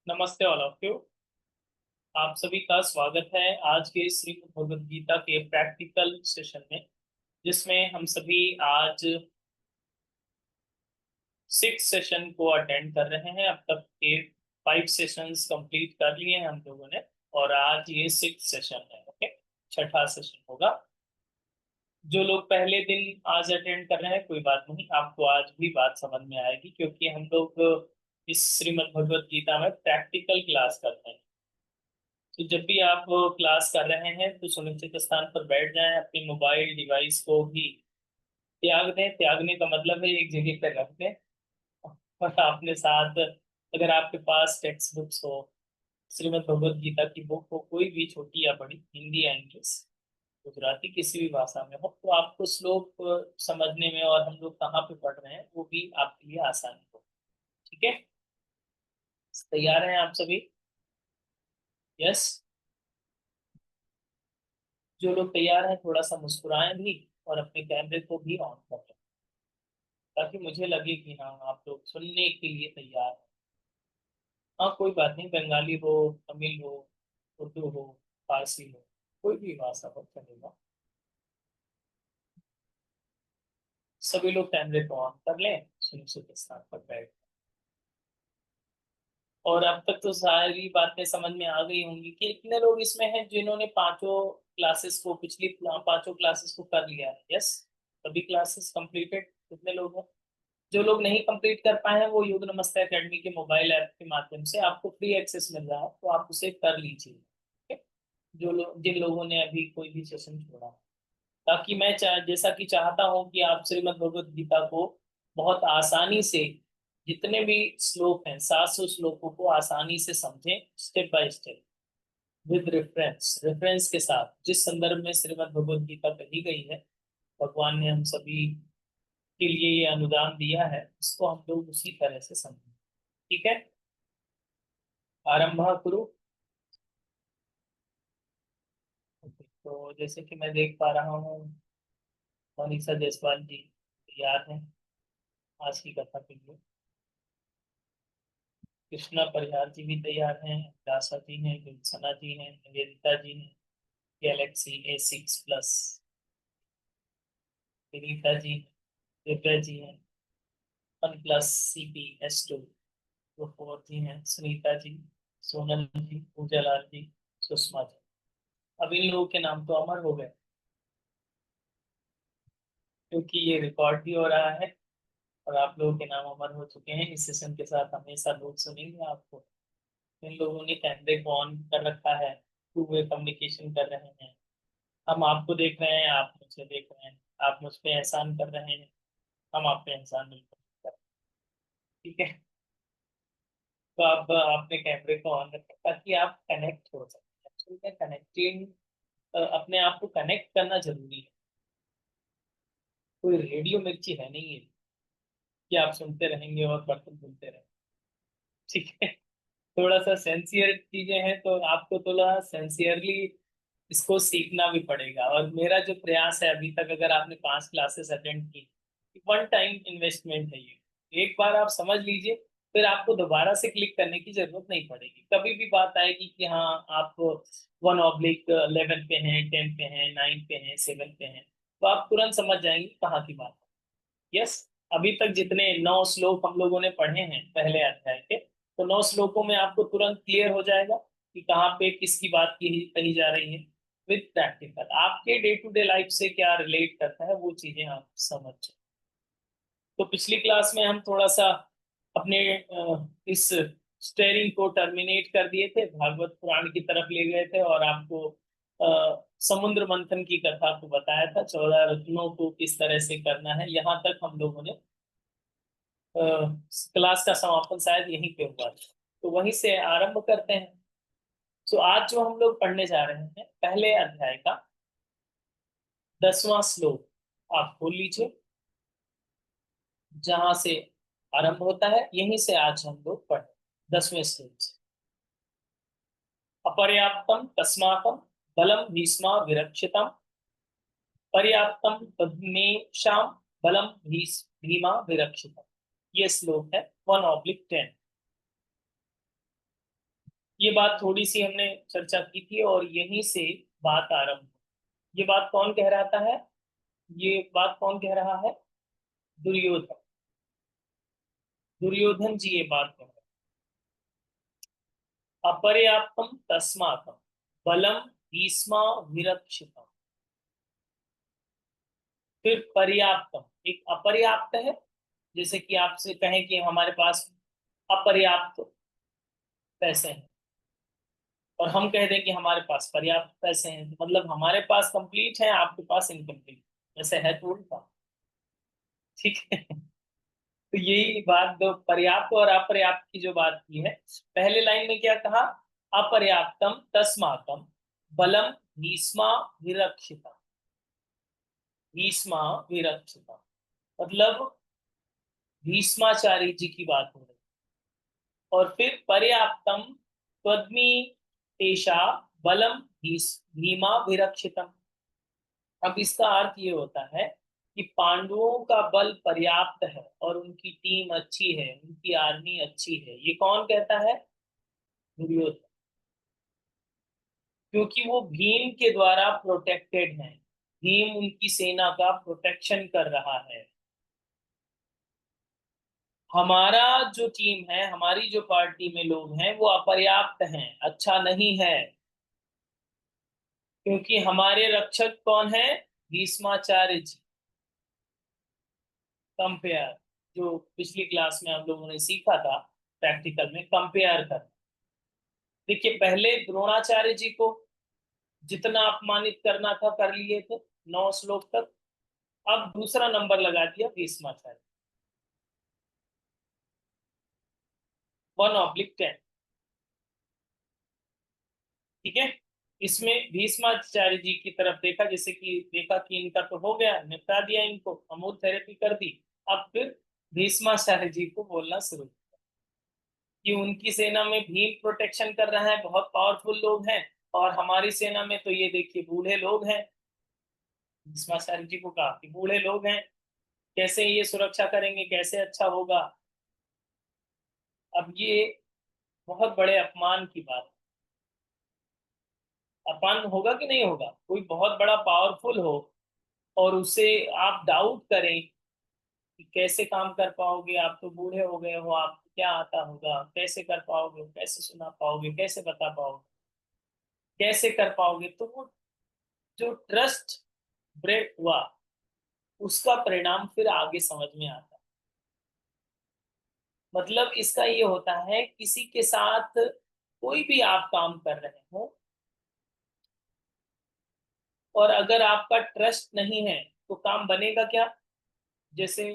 नमस्ते all of you. आप सभी का स्वागत है आज के श्रीमद् भगवद गीता के प्रैक्टिकल सेशन में, जिसमें हम सभी आज 6 सेशन को अटेंड कर रहे हैं। अब तक के 5 सेशंस कंप्लीट कर लिए हैं हम लोगों ने, और आज ये 6 सेशन है। ओके, छठा सेशन होगा। जो लोग पहले दिन आज अटेंड कर रहे हैं, कोई बात नहीं, आपको आज भी बात समझ में आएगी, क्योंकि हम लोग इस श्रीमद् भगवद गीता में प्रैक्टिकल क्लास करते हैं। तो जब भी आप क्लास कर रहे हैं तो सुनिश्चित स्थान पर बैठ जाएं, अपनी मोबाइल डिवाइस को भी त्याग दें। त्यागने का मतलब है एक जगह पर रख दें, और अपने साथ अगर आपके पास टेक्स्ट बुक्स हो, श्रीमद् भगवद गीता की बुक हो, कोई भी छोटी या बड़ी, हिंदी या इंग्लिश, गुजराती, किसी भी भाषा में हो, तो आपको श्लोक समझने में और हम लोग कहाँ पे पढ़ रहे हैं वो भी आपके लिए आसानी हो। ठीक है, तैयार हैं आप सभी? यस। जो लोग तैयार हैं थोड़ा सा मुस्कुराएं भी, और अपने कैमरे को भी ऑन कर लें, ताकि मुझे लगे कि हाँ, आप लोग सुनने के लिए तैयार हैं। हाँ, कोई बात नहीं, बंगाली हो, तमिल हो, उर्दू हो, फारसी हो, कोई भी भाषा हो चलेगा। सभी लोग कैमरे को ऑन कर लें, सुनिश्चित स्थान पर बैठ। और अब तक तो सारी बातें समझ में आ गई होंगी कि कितने लोग इसमें हैं जिन्होंने पांचों क्लासेस को, पिछली पांचों क्लासेस को कर लिया है। यस, सभी क्लासेस कंप्लीटेड। कितने लोग हैं? जो लोग नहीं कंप्लीट कर पाए हैं, वो योग नमस्ते एकेडमी के मोबाइल ऐप के माध्यम से आपको फ्री एक्सेस मिल रहा है, तो आप उसे कर लीजिए। ठीक है? जो लोग, जिन लोगों ने अभी कोई भी सेशन छोड़ा, ताकि मैं जैसा कि चाहता हूं कि आप श्रीमद् भगवद गीता को बहुत आसानी से, जितने भी श्लोक हैं, 700 श्लोकों को आसानी से समझें, step by step, with reference, reference के साथ। जिस संदर्भ में श्रीमद् भगवद गीता कही गई है, भगवान ने हम सभी के लिए ये अनुदान दिया है, इसको हम लोग उसी तरह से समझें। ठीक है, आरंभ करो। तो जैसे कि मैं देख पा रहा हूँ, मनीषा जायसवाल जी तैयार हैं आज की कथा के लिए। कृष्णा परिहार जी भी तैयार हैं, दासा जी हैं, गुलसना जी हैं, निवेदिता जी हैं, Galaxy A6 plus, Vinita ji, Divya ji हैं, OnePlus CP S2, वो 4 जी हैं, सुनीता जी, सोनल जी, पूजा लाल जी, सुषमा जी। अब इन लोगों के नाम तो अमर हो गए, क्योंकि ये रिकॉर्ड भी हो रहा है, और आप लोगों के नाम अमर हो चुके हैं। इस सेशन के साथ हमेशा लोग सुनेंगे आपको। इन लोगों ने कैमरे को ऑन कर रखा है, टू वे कम्युनिकेशन कर रहे हैं। हम आपको देख रहे हैं, आप मुझे देख रहे हैं, आप मुझ पे एहसान कर रहे हैं, हम आप पे एहसान मिलकर कर रहे हैं। ठीक है, तो आप अपने कैमरे को ऑन रखें ताकि आप कनेक्ट हो सकें। एक्चुअली क्या, कनेक्टिंग, अपने आप को कनेक्ट करना जरूरी है। कोई रेडियो मिर्ची है नहीं है कि आप सुनते रहेंगे और बर्तन धुलते रहेंगे। ठीक है, थोड़ा सा सेंसियर चीजें हैं, तो आपको थोड़ा सेंसियरली इसको सीखना भी पड़ेगा। और मेरा जो प्रयास है अभी तक, अगर आपने 5 क्लासेस अटेंड की, वन टाइम इन्वेस्टमेंट है ये, एक बार आप समझ लीजिए, फिर आपको दोबारा से क्लिक करने की जरूरत नहीं पड़ेगी। कभी भी बात आएगी कि हाँ, आप 1/11 पे हैं, 10 पे हैं, 9 पे हैं, 7 पे हैं, तो आप तुरंत समझ जाएंगे कहाँ की बात है। यस, अभी तक जितने 9 श्लोक हम लोगों ने पढ़े हैं पहले अध्याय के, तो 9 श्लोकों में आपको तुरंत क्लियर हो जाएगा कि कहाँ पे किसकी बात की कही जा रही है। विद प्रैक्टिकल, आपके डे टू डे लाइफ से क्या रिलेट करता है, वो चीजें आप समझ जाए। तो पिछली क्लास में हम थोड़ा सा अपने इस स्टेयरिंग को टर्मिनेट कर दिए थे, भागवत पुराण की तरफ ले गए थे, और आपको समुद्र मंथन की कथा को बताया था, 14 रत्नों को किस तरह से करना है। यहाँ तक हम लोगों ने क्लास का समापन शायद यहीं पे हुआ था, तो वहीं से आरंभ करते हैं। तो आज जो हम लोग पढ़ने जा रहे हैं, पहले अध्याय का 10वां श्लोक, आप खोल लीजिए। जहां से आरंभ होता है, यहीं से आज हम लोग पढ़े 10वें श्लोक से। अपर्याप्तम तस्माकम बलम भीष्मा विरक्षितम, पर्याप्तम तद्मेषाम बलम भीमा विरक्षितम। ये श्लोक है 1/10। ये बात थोड़ी सी हमने चर्चा की थी और यहीं से बात आरंभ। ये बात कौन कह रहा है? ये बात कौन कह रहा है? दुर्योधन। दुर्योधन जी ये बात कह रहे हैं। अपर्याप्तम तस्मात् बलम भीष्मा विरक्षितम। फिर पर्याप्तम, एक अपर्याप्त है। जैसे कि आपसे कहें कि हमारे पास अपर्याप्त पैसे हैं और हम कह दें कि हमारे पास पर्याप्त पैसे हैं, तो मतलब हमारे पास कंप्लीट है, आपके पास इनकम्प्लीट। वैसे है तो उल्टा। ठीक है। तो यही बात, दो पर्याप्त और अपर्याप्त की जो बात की है, पहले लाइन में क्या कहा? अपर्याप्तम तस्माकम बलम भीष्मा विरक्षिता। भीष्मा विरक्षिता मतलब भीष्माचार्य जी की बात हो रही। और फिर पर्याप्तम त्वद्मी तेषा बलम भीमा विरक्षितम। अब इसका अर्थ ये होता है कि पांडवों का बल पर्याप्त है और उनकी टीम अच्छी है, उनकी आर्मी अच्छी है। ये कौन कहता है? दुर्योधन। क्योंकि वो भीम के द्वारा प्रोटेक्टेड हैं। भीम उनकी सेना का प्रोटेक्शन कर रहा है। हमारा जो टीम है, हमारी जो पार्टी में लोग हैं, वो अपर्याप्त हैं, अच्छा नहीं है। क्योंकि हमारे रक्षक कौन है? भीष्माचार्य जी। कंपेयर, जो पिछली क्लास में हम लोगों ने सीखा था प्रैक्टिकल में, कंपेयर कर। देखिए, पहले द्रोणाचार्य जी को जितना अपमानित करना था कर लिए थे 9 श्लोक तक। अब दूसरा नंबर लगा दिया भीष्माचार्य, 1/10। ठीक है। इसमें भीष्माचार्य जी की तरफ देखा, जैसे कि देखा कि इनका तो हो गया, निपटा दिया, इनको अमूल थेरेपी कर दी। अब फिर भीष्माचार्य जी को बोलना शुरू कि उनकी सेना में भीम प्रोटेक्शन कर रहा है, बहुत पावरफुल लोग हैं, और हमारी सेना में तो ये देखिए बूढ़े लोग हैं। भीष्माचार्य जी को कहा कि बूढ़े लोग हैं, कैसे ये सुरक्षा करेंगे, कैसे अच्छा होगा। अब ये बहुत बड़े अपमान की बात। अपमान होगा कि नहीं होगा? कोई बहुत बड़ा पावरफुल हो और उसे आप डाउट करें कि कैसे काम कर पाओगे, आप तो बूढ़े हो गए हो, आप क्या आता होगा, कैसे कर पाओगे, कैसे सुना पाओगे, कैसे बता पाओगे, कैसे कर पाओगे। तो वो जो ट्रस्ट ब्रेक हुआ, उसका परिणाम फिर आगे समझ में आता है। मतलब इसका ये होता है, किसी के साथ कोई भी आप काम कर रहे हो और अगर आपका ट्रस्ट नहीं है तो काम बनेगा क्या? जैसे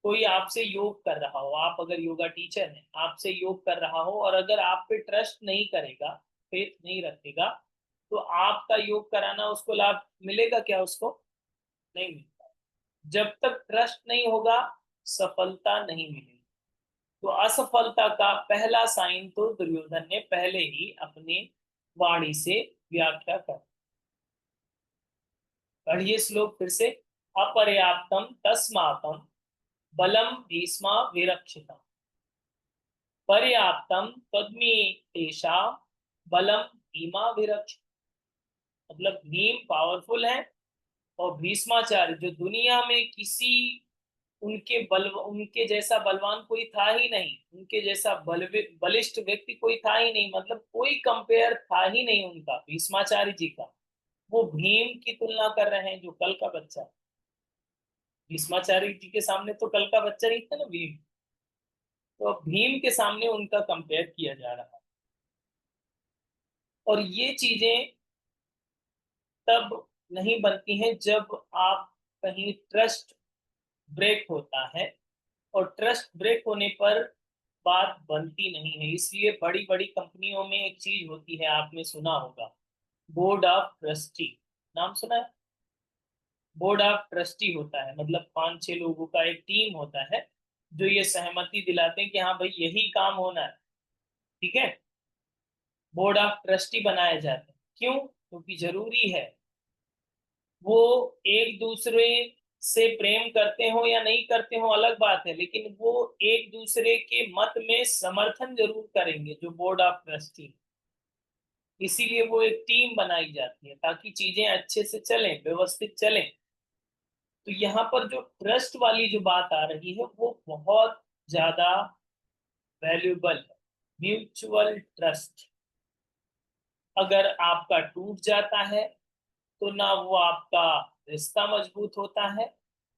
कोई आपसे योग कर रहा हो, आप अगर योगा टीचर हैं, आपसे योग कर रहा हो और अगर आप पे ट्रस्ट नहीं करेगा, फेथ नहीं रखेगा, तो आपका योग कराना उसको लाभ मिलेगा क्या? उसको नहीं मिलता। जब तक ट्रस्ट नहीं होगा, सफलता नहीं मिलेगी। तो असफलता का पहला साइन तो दुर्योधन ने पहले ही अपने वाणी से व्याख्या कर। पढ़िए श्लोक फिर से। अपर्याप्तम तस्माकम बलम भीष्मा विरक्षितम पर्याप्तम तद्मी तेषा बलम भीमा विरक्ष। मतलब भीम पावरफुल है और भीष्माचार्य जो दुनिया में किसी उनके जैसा बलवान कोई था ही नहीं, उनके जैसा बलिष्ठ व्यक्ति कोई था ही नहीं, मतलब कोई कंपेयर था ही नहीं उनका, भीष्माचार्य जी का। वो भीम की तुलना कर रहे हैं, जो कल का बच्चा। भीष्माचार्य जी के सामने तो कल का बच्चा ही था ना भीम। तो अब भीम के सामने उनका कंपेयर किया जा रहा है। और ये चीजें तब नहीं बनती हैं जब आप कहीं ट्रस्ट ब्रेक होता है, और ट्रस्ट ब्रेक होने पर बात बनती नहीं है। इसलिए बड़ी बड़ी कंपनियों में एक चीज होती है, आपने सुना होगा, बोर्ड ऑफ ट्रस्टी। नाम सुना है? बोर्ड ऑफ ट्रस्टी होता है, मतलब 5-6 लोगों का एक टीम होता है, जो ये सहमति दिलाते हैं कि हाँ भाई यही काम होना है। ठीक है। बोर्ड ऑफ ट्रस्टी बनाए जाते हैं, क्यों? क्योंकि जरूरी है। वो एक दूसरे से प्रेम करते हो या नहीं करते हो अलग बात है, लेकिन वो एक दूसरे के मत में समर्थन जरूर करेंगे, जो बोर्ड ऑफ ट्रस्टी। इसीलिए वो एक टीम बनाई जाती है ताकि चीजें अच्छे से चलें, व्यवस्थित चलें। तो यहाँ पर जो ट्रस्ट वाली जो बात आ रही है वो बहुत ज्यादा वैल्यूबल है। म्यूचुअल ट्रस्ट अगर आपका टूट जाता है तो ना वो आपका रिश्ता मजबूत होता है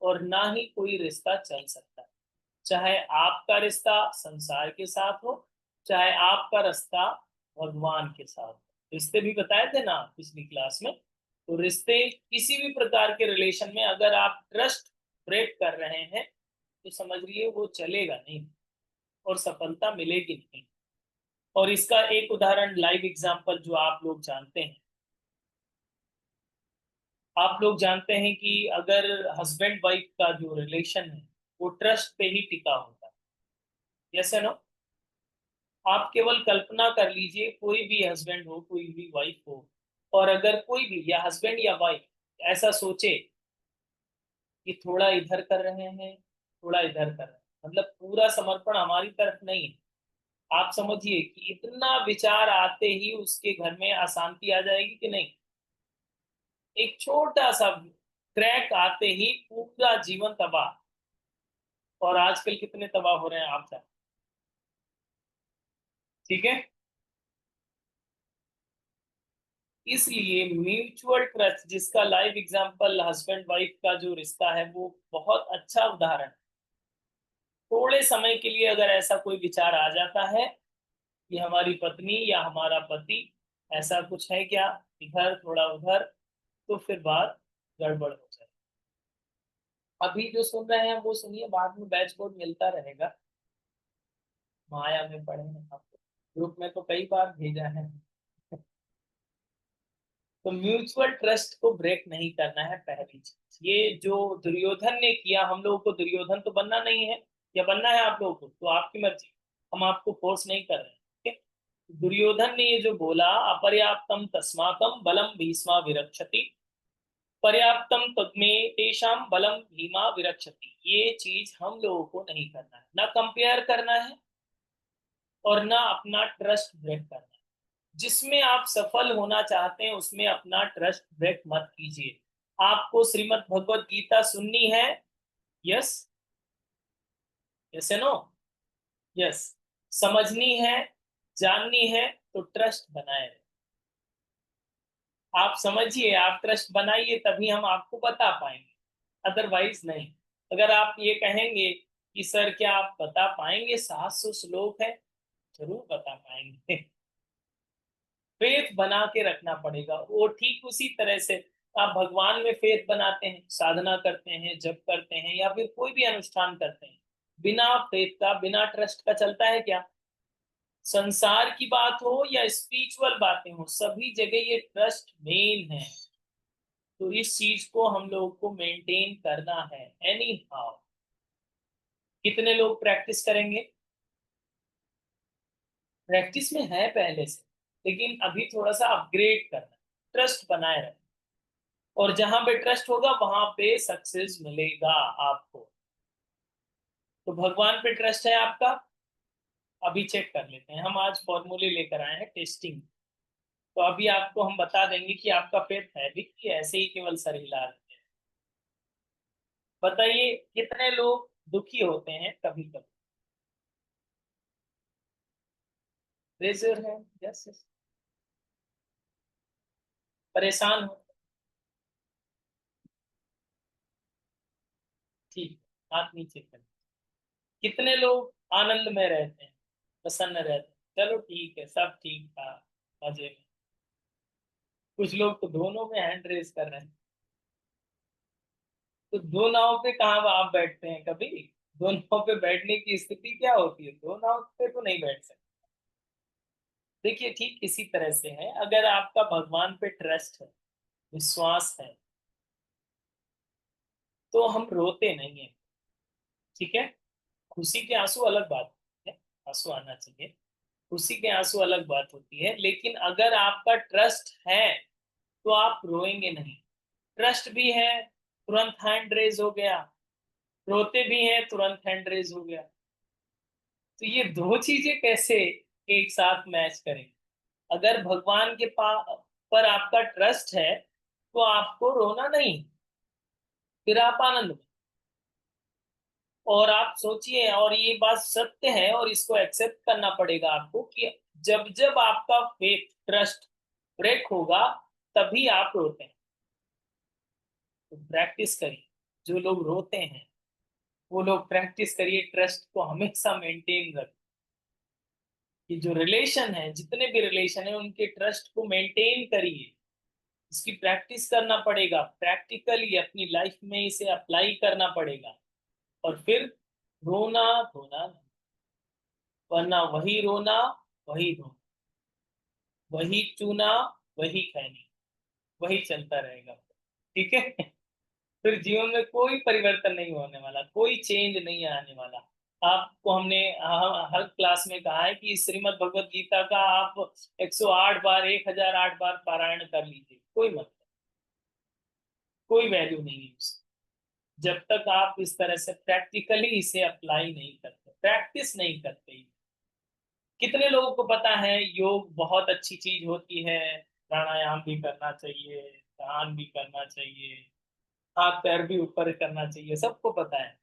और ना ही कोई रिश्ता चल सकता है। चाहे आपका रिश्ता संसार के साथ हो, चाहे आपका रिश्ता भगवान के साथ हो। रिश्ते भी बताए थे ना पिछली क्लास में। तो रिश्ते किसी भी प्रकार के रिलेशन में अगर आप ट्रस्ट ब्रेक कर रहे हैं तो समझिए वो चलेगा नहीं और सफलता मिलेगी नहीं। और इसका एक उदाहरण, लाइव एग्जांपल जो आप लोग जानते हैं, आप लोग जानते हैं कि अगर हस्बैंड वाइफ का जो रिलेशन है वो ट्रस्ट पे ही टिका होता है। यस है नो। आप केवल कल्पना कर लीजिए, कोई भी हस्बैंड हो, कोई भी वाइफ हो, और अगर कोई भी या हस्बैंड या वाइफ ऐसा सोचे कि थोड़ा इधर कर रहे हैं, थोड़ा इधर कर रहे हैं, मतलब पूरा समर्पण हमारी तरफ नहीं है। आप समझिए कि इतना विचार आते ही उसके घर में अशांति आ जाएगी कि नहीं। एक छोटा सा क्रैक आते ही पूरा जीवन तबाह। और आजकल कितने तबाह हो रहे हैं आप जानते। ठीक है। इसलिए म्यूचुअल ट्रस्ट जिसका लाइव एग्जांपल हस्बैंड वाइफ का जो रिश्ता है वो बहुत अच्छा उदाहरण है। थोड़े समय के लिए अगर ऐसा कोई विचार आ जाता है कि हमारी पत्नी या हमारा पति ऐसा कुछ है क्या, इधर थोड़ा उधर, तो फिर बात गड़बड़ हो जाए। अभी जो सुन रहे हैं वो सुनिए, बाद में बैच कोड मिलता रहेगा। माया में पढ़े हैं आपको, ग्रुप में तो कई बार भेजा है। तो म्यूचुअल ट्रस्ट को ब्रेक नहीं करना है पहली चीज। ये जो दुर्योधन ने किया, हम लोगों को दुर्योधन तो बनना नहीं है, या बनना है आप लोगों को तो आपकी मर्जी, हम आपको फोर्स नहीं कर रहे हैं। ठीक है? दुर्योधन ने ये जो बोला, अपर्याप्तम तस्माकम बलम भीष्मा विरक्षति, पर्याप्तम तद्मे तेषाम बलम भीमा विरक्षति, ये चीज हम लोगों को नहीं करना है, ना कंपेयर करना है और ना अपना ट्रस्ट ब्रेक करना है। जिसमें आप सफल होना चाहते हैं उसमें अपना ट्रस्ट ब्रेक मत कीजिए। आपको श्रीमद् भगवत गीता सुननी है, यस, यस है नो, यस, समझनी है, जाननी है, तो ट्रस्ट बनाए। आप समझिए, आप ट्रस्ट बनाइए तभी हम आपको बता पाएंगे, अदरवाइज नहीं। अगर आप ये कहेंगे कि सर क्या आप बता पाएंगे, 700 श्लोक है, जरूर बता पाएंगे। फेथ बना के रखना पड़ेगा। वो ठीक उसी तरह से आप भगवान में फेथ बनाते हैं, साधना करते हैं, जप करते हैं, या फिर कोई भी अनुष्ठान करते हैं, बिना फेथ का, बिना ट्रस्ट का चलता है क्या? संसार की बात हो या स्पिरिचुअल बातें हो, सभी जगह ये ट्रस्ट मेन है। तो इस चीज को हम लोग को मेंटेन करना है एनी हाउ। कितने लोग प्रैक्टिस करेंगे? प्रैक्टिस में है पहले से, लेकिन अभी थोड़ा सा अपग्रेड करना, ट्रस्ट बनाए रखना। और जहां पे ट्रस्ट होगा वहां पे सक्सेस मिलेगा आपको। तो भगवान पे ट्रस्ट है आपका? अभी चेक कर लेते हैं। हम आज फॉर्मूले लेकर आए हैं टेस्टिंग। तो अभी आपको हम बता देंगे कि आपका फेथ है भी कि ऐसे ही केवल सर हिला रहे हैं। बताइए कितने लोग दुखी होते हैं कभी कभी? Raise your hand. Yes yes. परेशान हो? ठीक, हाथ नीचे कर। कितने लोग आनंद में रहते हैं, प्रसन्न रहते हैं? चलो ठीक है, सब ठीक था, मजे में। कुछ लोग तो दोनों में हैंड रेस कर रहे हैं। तो दो नाव पे कहाँ आप बैठते हैं कभी? दो नाव पे बैठने की स्थिति क्या होती है? दो नाव पे तो नहीं बैठ सकते। देखिए ठीक इसी तरह से है, अगर आपका भगवान पे ट्रस्ट है, विश्वास है, तो हम रोते नहीं है। ठीक है। खुशी के आंसू अलग बात है, आंसू आना चाहिए, खुशी के आंसू अलग बात होती है, लेकिन अगर आपका ट्रस्ट है तो आप रोएंगे नहीं। ट्रस्ट भी है, तुरंत हैंड रेज हो गया, रोते भी हैं, तुरंत हैंड रेज हो गया। तो ये दो चीजें कैसे एक साथ मैच करें? अगर भगवान के पर आपका ट्रस्ट है तो आपको रोना नहीं, फिर आप आनंद में। और आप सोचिए, और ये बात सत्य है और इसको एक्सेप्ट करना पड़ेगा आपको कि जब जब आपका फेथ ट्रस्ट ब्रेक होगा तभी आप रोते हैं। तो प्रैक्टिस करिए, जो लोग रोते हैं वो लोग प्रैक्टिस करिए, ट्रस्ट को हमेशा मेंटेन रखें। कि जो रिलेशन है, जितने भी रिलेशन है, उनके ट्रस्ट को मेंटेन करिए। इसकी प्रैक्टिस करना पड़ेगा, प्रैक्टिकली अपनी लाइफ में इसे अप्लाई करना पड़ेगा। और फिर रोना धोना नहीं, वरना वही रोना वही धोना, वही चूना वही खैनी, वही चलता रहेगा। ठीक है। फिर जीवन में कोई परिवर्तन नहीं होने वाला, कोई चेंज नहीं आने वाला। आपको हमने हर क्लास में कहा है कि श्रीमद् भगवत गीता का आप 108 बार, 1008 बार पारायण कर लीजिए, कोई मतलब, कोई वैल्यू नहीं है उसकी, जब तक आप इस तरह से प्रैक्टिकली इसे अप्लाई नहीं करते, प्रैक्टिस नहीं करते। कितने लोगों को पता है योग बहुत अच्छी चीज होती है, प्राणायाम भी करना चाहिए, ध्यान भी करना चाहिए, हाथ पैर भी ऊपर करना चाहिए, सबको पता है।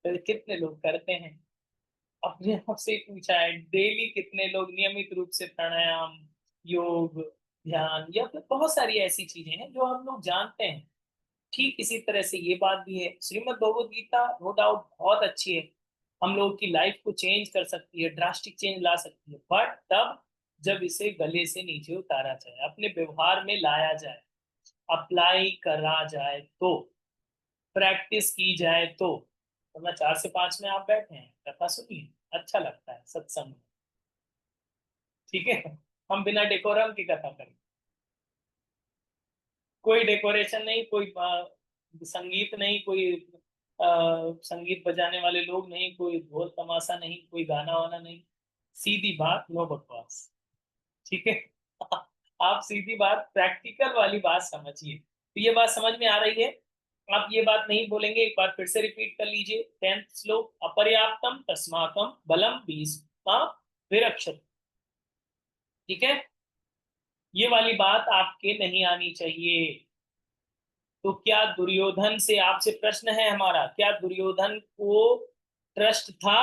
तो कितने लोग करते हैं? अपने आप से पूछा है, डेली कितने लोग नियमित रूप से प्राणायाम, योग, ध्यान या फिर बहुत सारी ऐसी चीजें हैं जो हम लोग जानते हैं। ठीक इसी तरह से ये बात भी है, श्रीमद् भगवद गीता नो डाउट बहुत अच्छी है, हम लोग की लाइफ को चेंज कर सकती है, ड्रास्टिक चेंज ला सकती है, बट तब जब इसे गले से नीचे उतारा जाए, अपने व्यवहार में लाया जाए, अप्लाई करा जाए, तो प्रैक्टिस की जाए तो। वरना 4 से 5 में आप बैठे हैं, कथा सुनिए, अच्छा लगता है सत्संग, ठीक है, हम बिना डेकोरम की कथा करें, कोई डेकोरेशन नहीं, कोई संगीत नहीं, कोई संगीत बजाने वाले लोग नहीं, कोई ढोल तमाशा नहीं, कोई गाना वाना नहीं, सीधी बात, नो बकवास। ठीक है। आप सीधी बात, प्रैक्टिकल वाली बात समझिए। तो ये बात समझ में आ रही है? आप ये बात नहीं बोलेंगे, एक बार फिर से रिपीट कर लीजिए। 10th श्लोक, अपर्याप्तम तस्माकम बलम भीष्मा विरक्षत। ठीक है, ये वाली बात आपके नहीं आनी चाहिए। तो क्या दुर्योधन से, आपसे प्रश्न है हमारा, क्या दुर्योधन को ट्रस्ट था?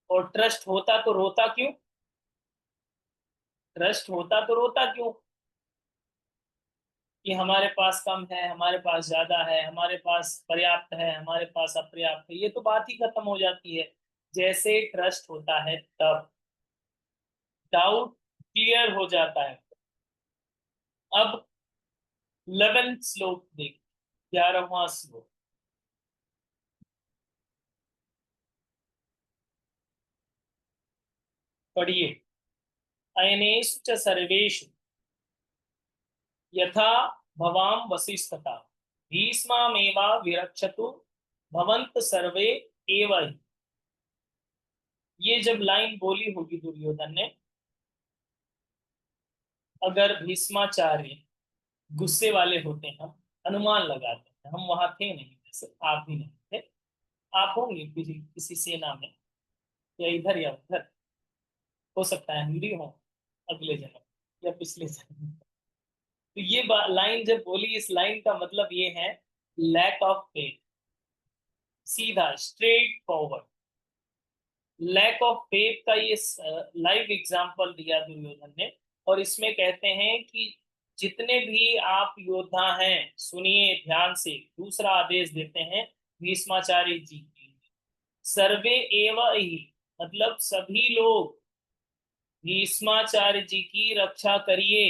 और ट्रस्ट होता तो रोता क्यों? ट्रस्ट होता तो रोता क्यों? कि हमारे पास कम है, हमारे पास ज्यादा है, हमारे पास पर्याप्त है, हमारे पास अपर्याप्त है, ये तो बात ही खत्म हो जाती है। जैसे ट्रस्ट होता है तब डाउट क्लियर हो जाता है। अब 11th श्लोक देख, 11वां श्लोक पढ़िए। अयनेषु च सर्वेषु यथा भवाम वसिष्ठता भीष्मामेवा विरक्षतु भवंत सर्वे एव हि। ये जब लाइन बोली होगी दुर्योधन ने, अगर भीष्माचार्य गुस्से वाले होते हैं, हम अनुमान लगाते हैं, हम वहां थे नहीं, जैसे आप भी नहीं थे, आप होंगे किसी किसी सेना में, या इधर या उधर, हो सकता है हम भी हों अगले जन्म या पिछले जन्म। तो ये लाइन जब बोली, इस लाइन का मतलब ये है, लैक ऑफ फेथ, सीधा straightforward, lack of faith का ये लाइव एग्जांपल दिया दुर्योधन ने। और इसमें कहते हैं कि जितने भी आप योद्धा हैं, सुनिए ध्यान से, दूसरा आदेश देते हैं भीष्माचार्य जी की, सर्वे एव ही, मतलब सभी लोग भीष्माचार्य जी की रक्षा करिए।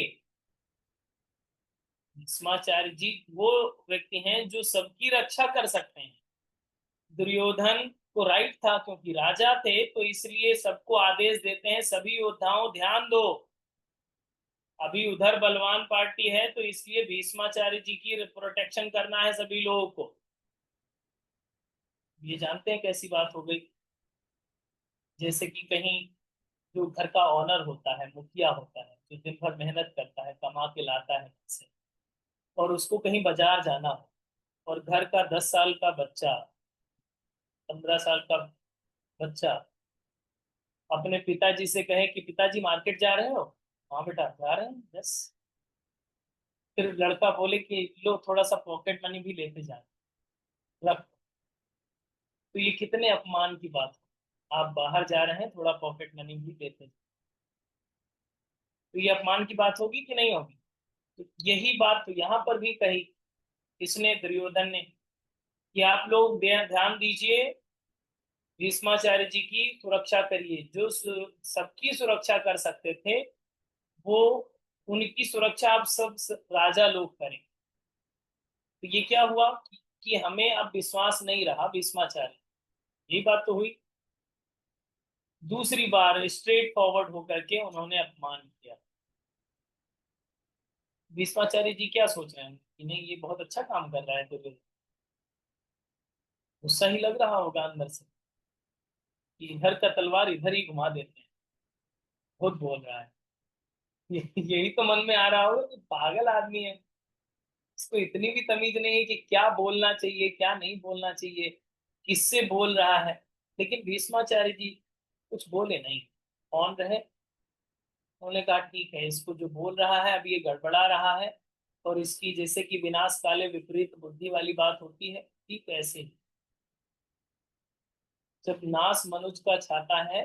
भीष्माचार्य जी वो व्यक्ति हैं जो सबकी रक्षा कर सकते हैं। दुर्योधन को राइट था, क्योंकि राजा थे, तो इसलिए सबको आदेश देते हैं, सभी योद्धाओं ध्यान दो, अभी उधर बलवान पार्टी है, तो इसलिए भीष्माचार्य जी की प्रोटेक्शन करना है सभी लोगों को। ये जानते हैं कैसी बात हो गई? जैसे कि कहीं जो घर का ऑनर होता है, मुखिया होता है, जो दिन भर मेहनत करता है, कमा के लाता है से, और उसको कहीं बाजार जाना हो, और घर का 10 साल का बच्चा, 15 साल का बच्चा अपने पिताजी से कहे कि पिताजी मार्केट जा रहे हो? हाँ बेटा जा रहे हैं, यस। फिर लड़का बोले कि लो थोड़ा सा पॉकेट मनी भी लेते जा रख। तो ये कितने अपमान की बात है, आप बाहर जा रहे हैं थोड़ा पॉकेट मनी भी लेते जाओ। तो ये अपमान की बात होगी कि नहीं होगी? तो यही बात तो यहाँ पर भी कही इसने, दुर्योधन ने, कि आप लोग ध्यान दीजिए, भीष्माचार्य जी की सुरक्षा करिए। जो सबकी सुरक्षा कर सकते थे, वो उनकी सुरक्षा आप सब राजा लोग करें। तो ये क्या हुआ कि हमें अब विश्वास नहीं रहा भीष्माचार्य, यही बात तो हुई। दूसरी बार स्ट्रेट फॉरवर्ड होकर के उन्होंने अपमान किया। भीष्माचार्य जी क्या सोच रहे हैं कि नहीं ये बहुत अच्छा काम कर रहा है, तो गुस्सा ही लग रहा होगा अंदर से कि इधर का तलवार इधर ही घुमा देते हैं, बहुत बोल रहा है। यही तो मन में आ रहा होगा कि पागल आदमी है, इसको इतनी भी तमीज नहीं है कि क्या बोलना चाहिए क्या नहीं बोलना चाहिए, किससे बोल रहा है। लेकिन भीष्माचार्य जी कुछ बोले नहीं, कौन रहे। उन्होंने कहा ठीक है, इसको जो बोल रहा है अब ये गड़बड़ा रहा है, और इसकी जैसे कि विनाश काले विपरीत बुद्धि वाली बात होती है, ठीक ऐसे ही जब नाश मनुज का छाता है,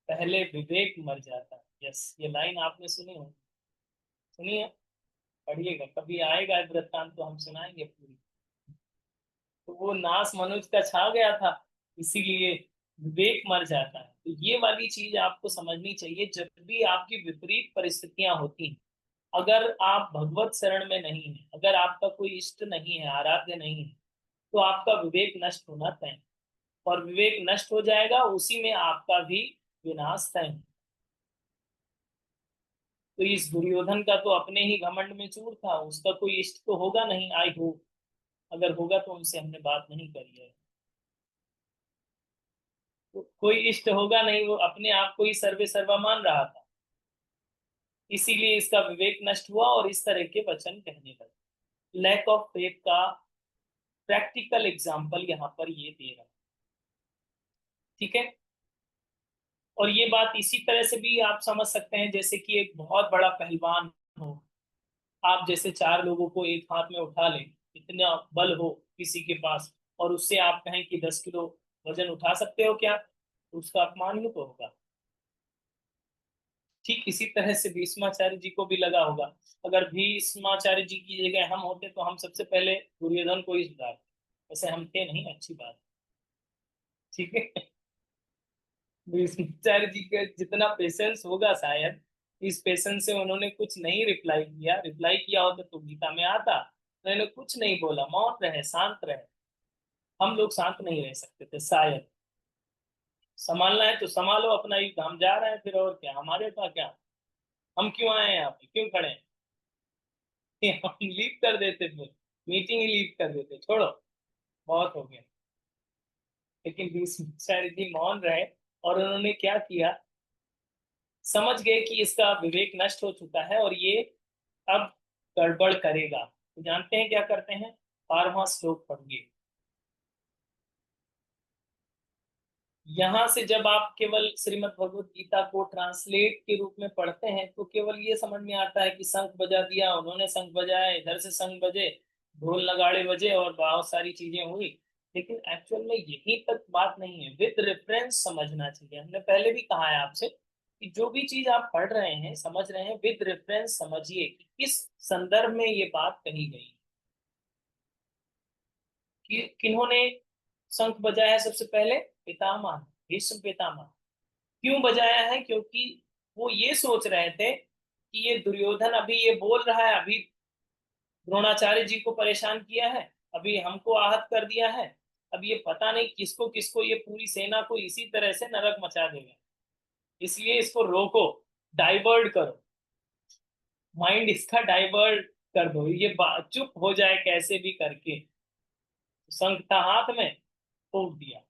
पहले विवेक मर जाता है। यस, ये लाइन आपने सुनी हो, सुनी है? पढ़िएगा, कभी आएगा वृत्तांत तो हम सुनाएंगे पूरी। तो वो नाश मनुज का छा गया था, इसीलिए विवेक मर जाता है। तो ये वाली चीज आपको समझनी चाहिए, जब भी आपकी विपरीत परिस्थितियां होती हैं, अगर आप भगवत शरण में नहीं है, अगर आपका कोई इष्ट नहीं है, आराध्य नहीं है, तो आपका विवेक नष्ट होना तय है। और विवेक नष्ट हो जाएगा, उसी में आपका भी विनाश तय है। तो इस दुर्योधन का तो अपने ही घमंड में चूर था, उसका कोई इष्ट तो होगा नहीं, आई हो, अगर होगा तो उनसे हमने बात नहीं करी है। तो कोई इष्ट होगा नहीं, वो अपने आप को ही सर्वे सर्वा मान रहा था, इसीलिए इसका विवेक नष्ट हुआ और इस तरह के वचन कहने लगे। लैक ऑफ फेथ का प्रैक्टिकल एग्जाम्पल यहाँ पर ये दे रहा है, ठीक है। और ये बात इसी तरह से भी आप समझ सकते हैं, जैसे कि एक बहुत बड़ा पहलवान हो, आप जैसे चार लोगों को एक हाथ में उठा लें, इतना बल हो किसी के पास, और उससे आप कहें कि 10 किलो वजन उठा सकते हो क्या, तो उसका अपमान ही तो होगा। ठीक इसी तरह से भीष्माचार्य जी को भी लगा होगा, अगर भीष्माचार्य जी की जगह हम होते तो हम सबसे पहले दुर्योधन को ही सुधारते। वैसे हम थे नहीं, अच्छी बात, ठीक है। भीष्माचार्य जी के जितना पेशेंस होगा शायद, इस पेशेंस से उन्होंने कुछ नहीं रिप्लाई किया, रिप्लाई किया होता तो गीता में आता। उन्होंने कुछ नहीं बोला, मौन रहे, शांत रहे। हम लोग शांत नहीं रह सकते थे शायद। संभालना है तो संभालो अपना ही, हम जा रहे हैं फिर, और क्या हमारे पास क्या, हम क्यों आए हैं यहाँ पे, क्यों खड़े हैं? हम लीव कर देते, फिर मीटिंग ही लीव कर देते, छोड़ो बहुत हो गया। लेकिन भीष्माचार्य जी मौन रहे, और उन्होंने क्या किया, समझ गए कि इसका विवेक नष्ट हो चुका है और ये अब गड़बड़ करेगा। तो जानते हैं क्या करते हैं, 12वां श्लोक पढ़िए। यहाँ से जब आप केवल श्रीमद् भगवत गीता को ट्रांसलेट के रूप में पढ़ते हैं, तो केवल ये समझ में आता है कि शंख बजा दिया, उन्होंने शंख बजाया, इधर से शंख बजे, ढोल नगाड़े बजे और बहुत सारी चीजें हुई। लेकिन एक्चुअल में यही तक बात नहीं है, विद रेफरेंस समझना चाहिए। हमने पहले भी कहा है आपसे कि जो भी चीज आप पढ़ रहे हैं, समझ रहे हैं, विद रेफरेंस समझिए कि किस संदर्भ में ये बात कही गई, कि किन्होंने शंख बजाया सबसे पहले, पितामह, भीष्म पितामह। क्यों बजाया है, क्योंकि वो ये सोच रहे थे कि ये दुर्योधन अभी ये बोल रहा है, अभी द्रोणाचार्य जी को परेशान किया है, अभी हमको आहत कर दिया है, अब ये पता नहीं किसको किसको, ये पूरी सेना को इसी तरह से नरक मचा देगा, इसलिए इसको रोको, डाइवर्ट करो, माइंड इसका डाइवर्ट कर दो, ये चुप हो जाए कैसे भी करके। शंख था हाथ में, फूंक दिया,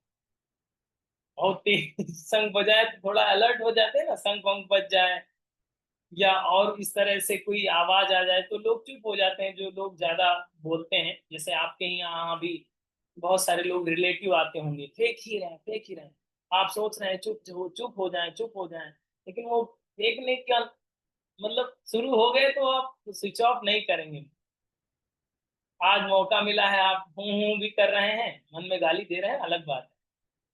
और तेज शंख बजाए तो थोड़ा अलर्ट हो जाते हैं ना, शंख वंख बज जाए या और इस तरह से कोई आवाज आ जाए तो लोग चुप हो जाते हैं, जो लोग ज्यादा बोलते हैं। जैसे आपके यहाँ भी बहुत सारे लोग रिलेटिव आते होंगे, फेंक ही रहे, फेंक ही रहे, आप सोच रहे हैं चुप हो जाए, लेकिन वो देखने का मतलब शुरू हो गए तो आप स्विच ऑफ नहीं करेंगे। आज मौका मिला है, आप हूँ भी कर रहे हैं, मन में गाली दे रहे हैं, अलग बात है,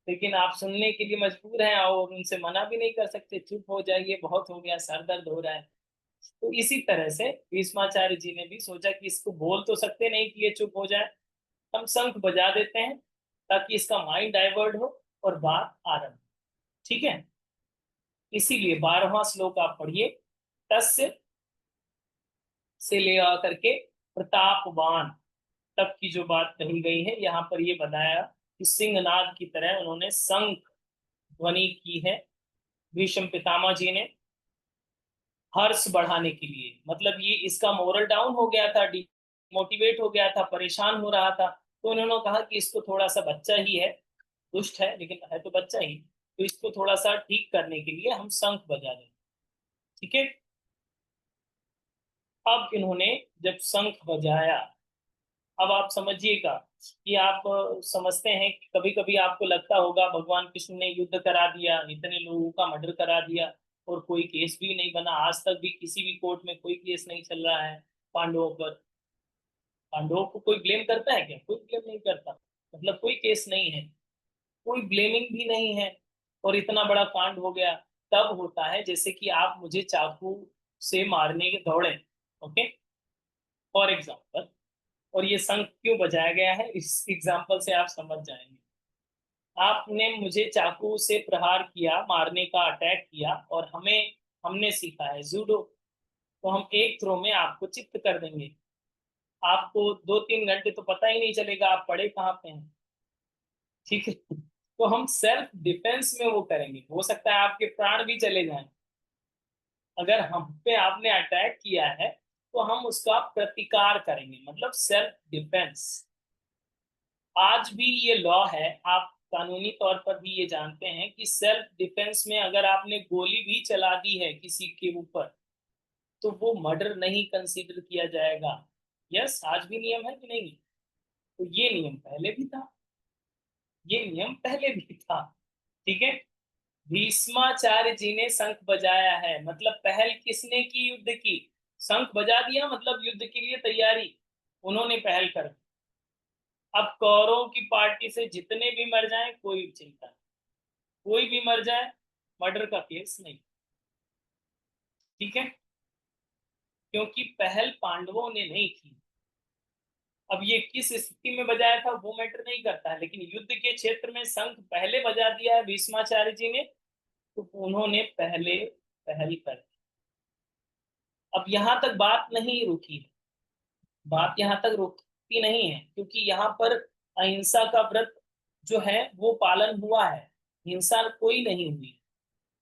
लेकिन आप सुनने के लिए मजबूर हैं और उनसे मना भी नहीं कर सकते, चुप हो जाइए, बहुत हो गया, सर दर्द हो रहा है। तो इसी तरह से भीष्माचार्य जी ने भी सोचा कि इसको बोल तो सकते नहीं कि ये चुप हो जाए, हम शंख बजा देते हैं ताकि इसका माइंड डाइवर्ट हो और बात आरंभ। ठीक है, इसीलिए 12वां श्लोक आप पढ़िए, तस्य से ले आकर के प्रतापवान तक की जो बात कही गई है, यहाँ पर ये बताया कि सिंहनाद की तरह उन्होंने शंख ध्वनि की है भीष्म पितामह जी ने, हर्ष बढ़ाने के लिए। मतलब ये इसका मोरल डाउन हो गया था, डिमोटिवेट हो गया था, परेशान हो रहा था, तो उन्होंने कहा कि इसको थोड़ा सा, बच्चा ही है, दुष्ट है लेकिन है तो बच्चा ही, तो इसको थोड़ा सा ठीक करने के लिए हम शंख बजा दें। ठीक है, अब इन्होंने जब शंख बजाया, अब आप समझिएगा कि आप समझते हैं कि कभी कभी आपको लगता होगा भगवान कृष्ण ने युद्ध करा दिया, इतने लोगों का मर्डर करा दिया और कोई केस भी नहीं बना, आज तक भी किसी भी कोर्ट में कोई केस नहीं चल रहा है पांडवों पर। पांडवों को कोई ब्लेम करता है क्या? कोई ब्लेम नहीं करता, मतलब कोई केस नहीं है, कोई ब्लेमिंग भी नहीं है, और इतना बड़ा कांड हो गया। तब होता है जैसे कि आप मुझे चाकू से मारने के दौड़े, ओके, फॉर एग्जाम्पल, और ये शंख क्यों बजाया गया है इस एग्जाम्पल से आप समझ जाएंगे। आपने मुझे चाकू से प्रहार किया, मारने का अटैक किया, और हमें हमने सीखा है जूडो, तो हम एक थ्रो में आपको चित्त कर देंगे, आपको 2-3 घंटे तो पता ही नहीं चलेगा आप पड़े कहाँ पे हैं। ठीक है, तो हम सेल्फ डिफेंस में वो करेंगे, हो सकता है आपके प्राण भी चले जाएं। अगर हम पे आपने अटैक किया है तो हम उसका प्रतिकार करेंगे, मतलब सेल्फ डिफेंस। आज भी ये लॉ है, आप कानूनी तौर पर भी ये जानते हैं कि सेल्फ डिफेंस में अगर आपने गोली भी चला दी है किसी के ऊपर तो वो मर्डर नहीं कंसीडर किया जाएगा। यस, आज भी नियम है कि नहीं? तो ये नियम पहले भी था, ये नियम पहले भी था। ठीक है, भीष्माचार्य जी ने शंख बजाया है, मतलब पहल किसने की युद्ध की? शंख बजा दिया मतलब युद्ध के लिए तैयारी, उन्होंने पहल कर दी। अब कौरवों की पार्टी से जितने भी मर जाएं कोई चिंता नहीं, कोई भी मर जाए, मर्डर का केस नहीं। ठीक है, क्योंकि पहल पांडवों ने नहीं की। अब ये किस स्थिति में बजाया था वो मैटर नहीं करता है, लेकिन युद्ध के क्षेत्र में शंख पहले बजा दिया है भीष्माचार्य जी ने, तो उन्होंने पहले पहल कर दी। अब यहां तक बात नहीं रुकी है, बात यहाँ तक रुकती नहीं है, क्योंकि यहाँ पर अहिंसा का व्रत जो है वो पालन हुआ है, हिंसा कोई नहीं हुई।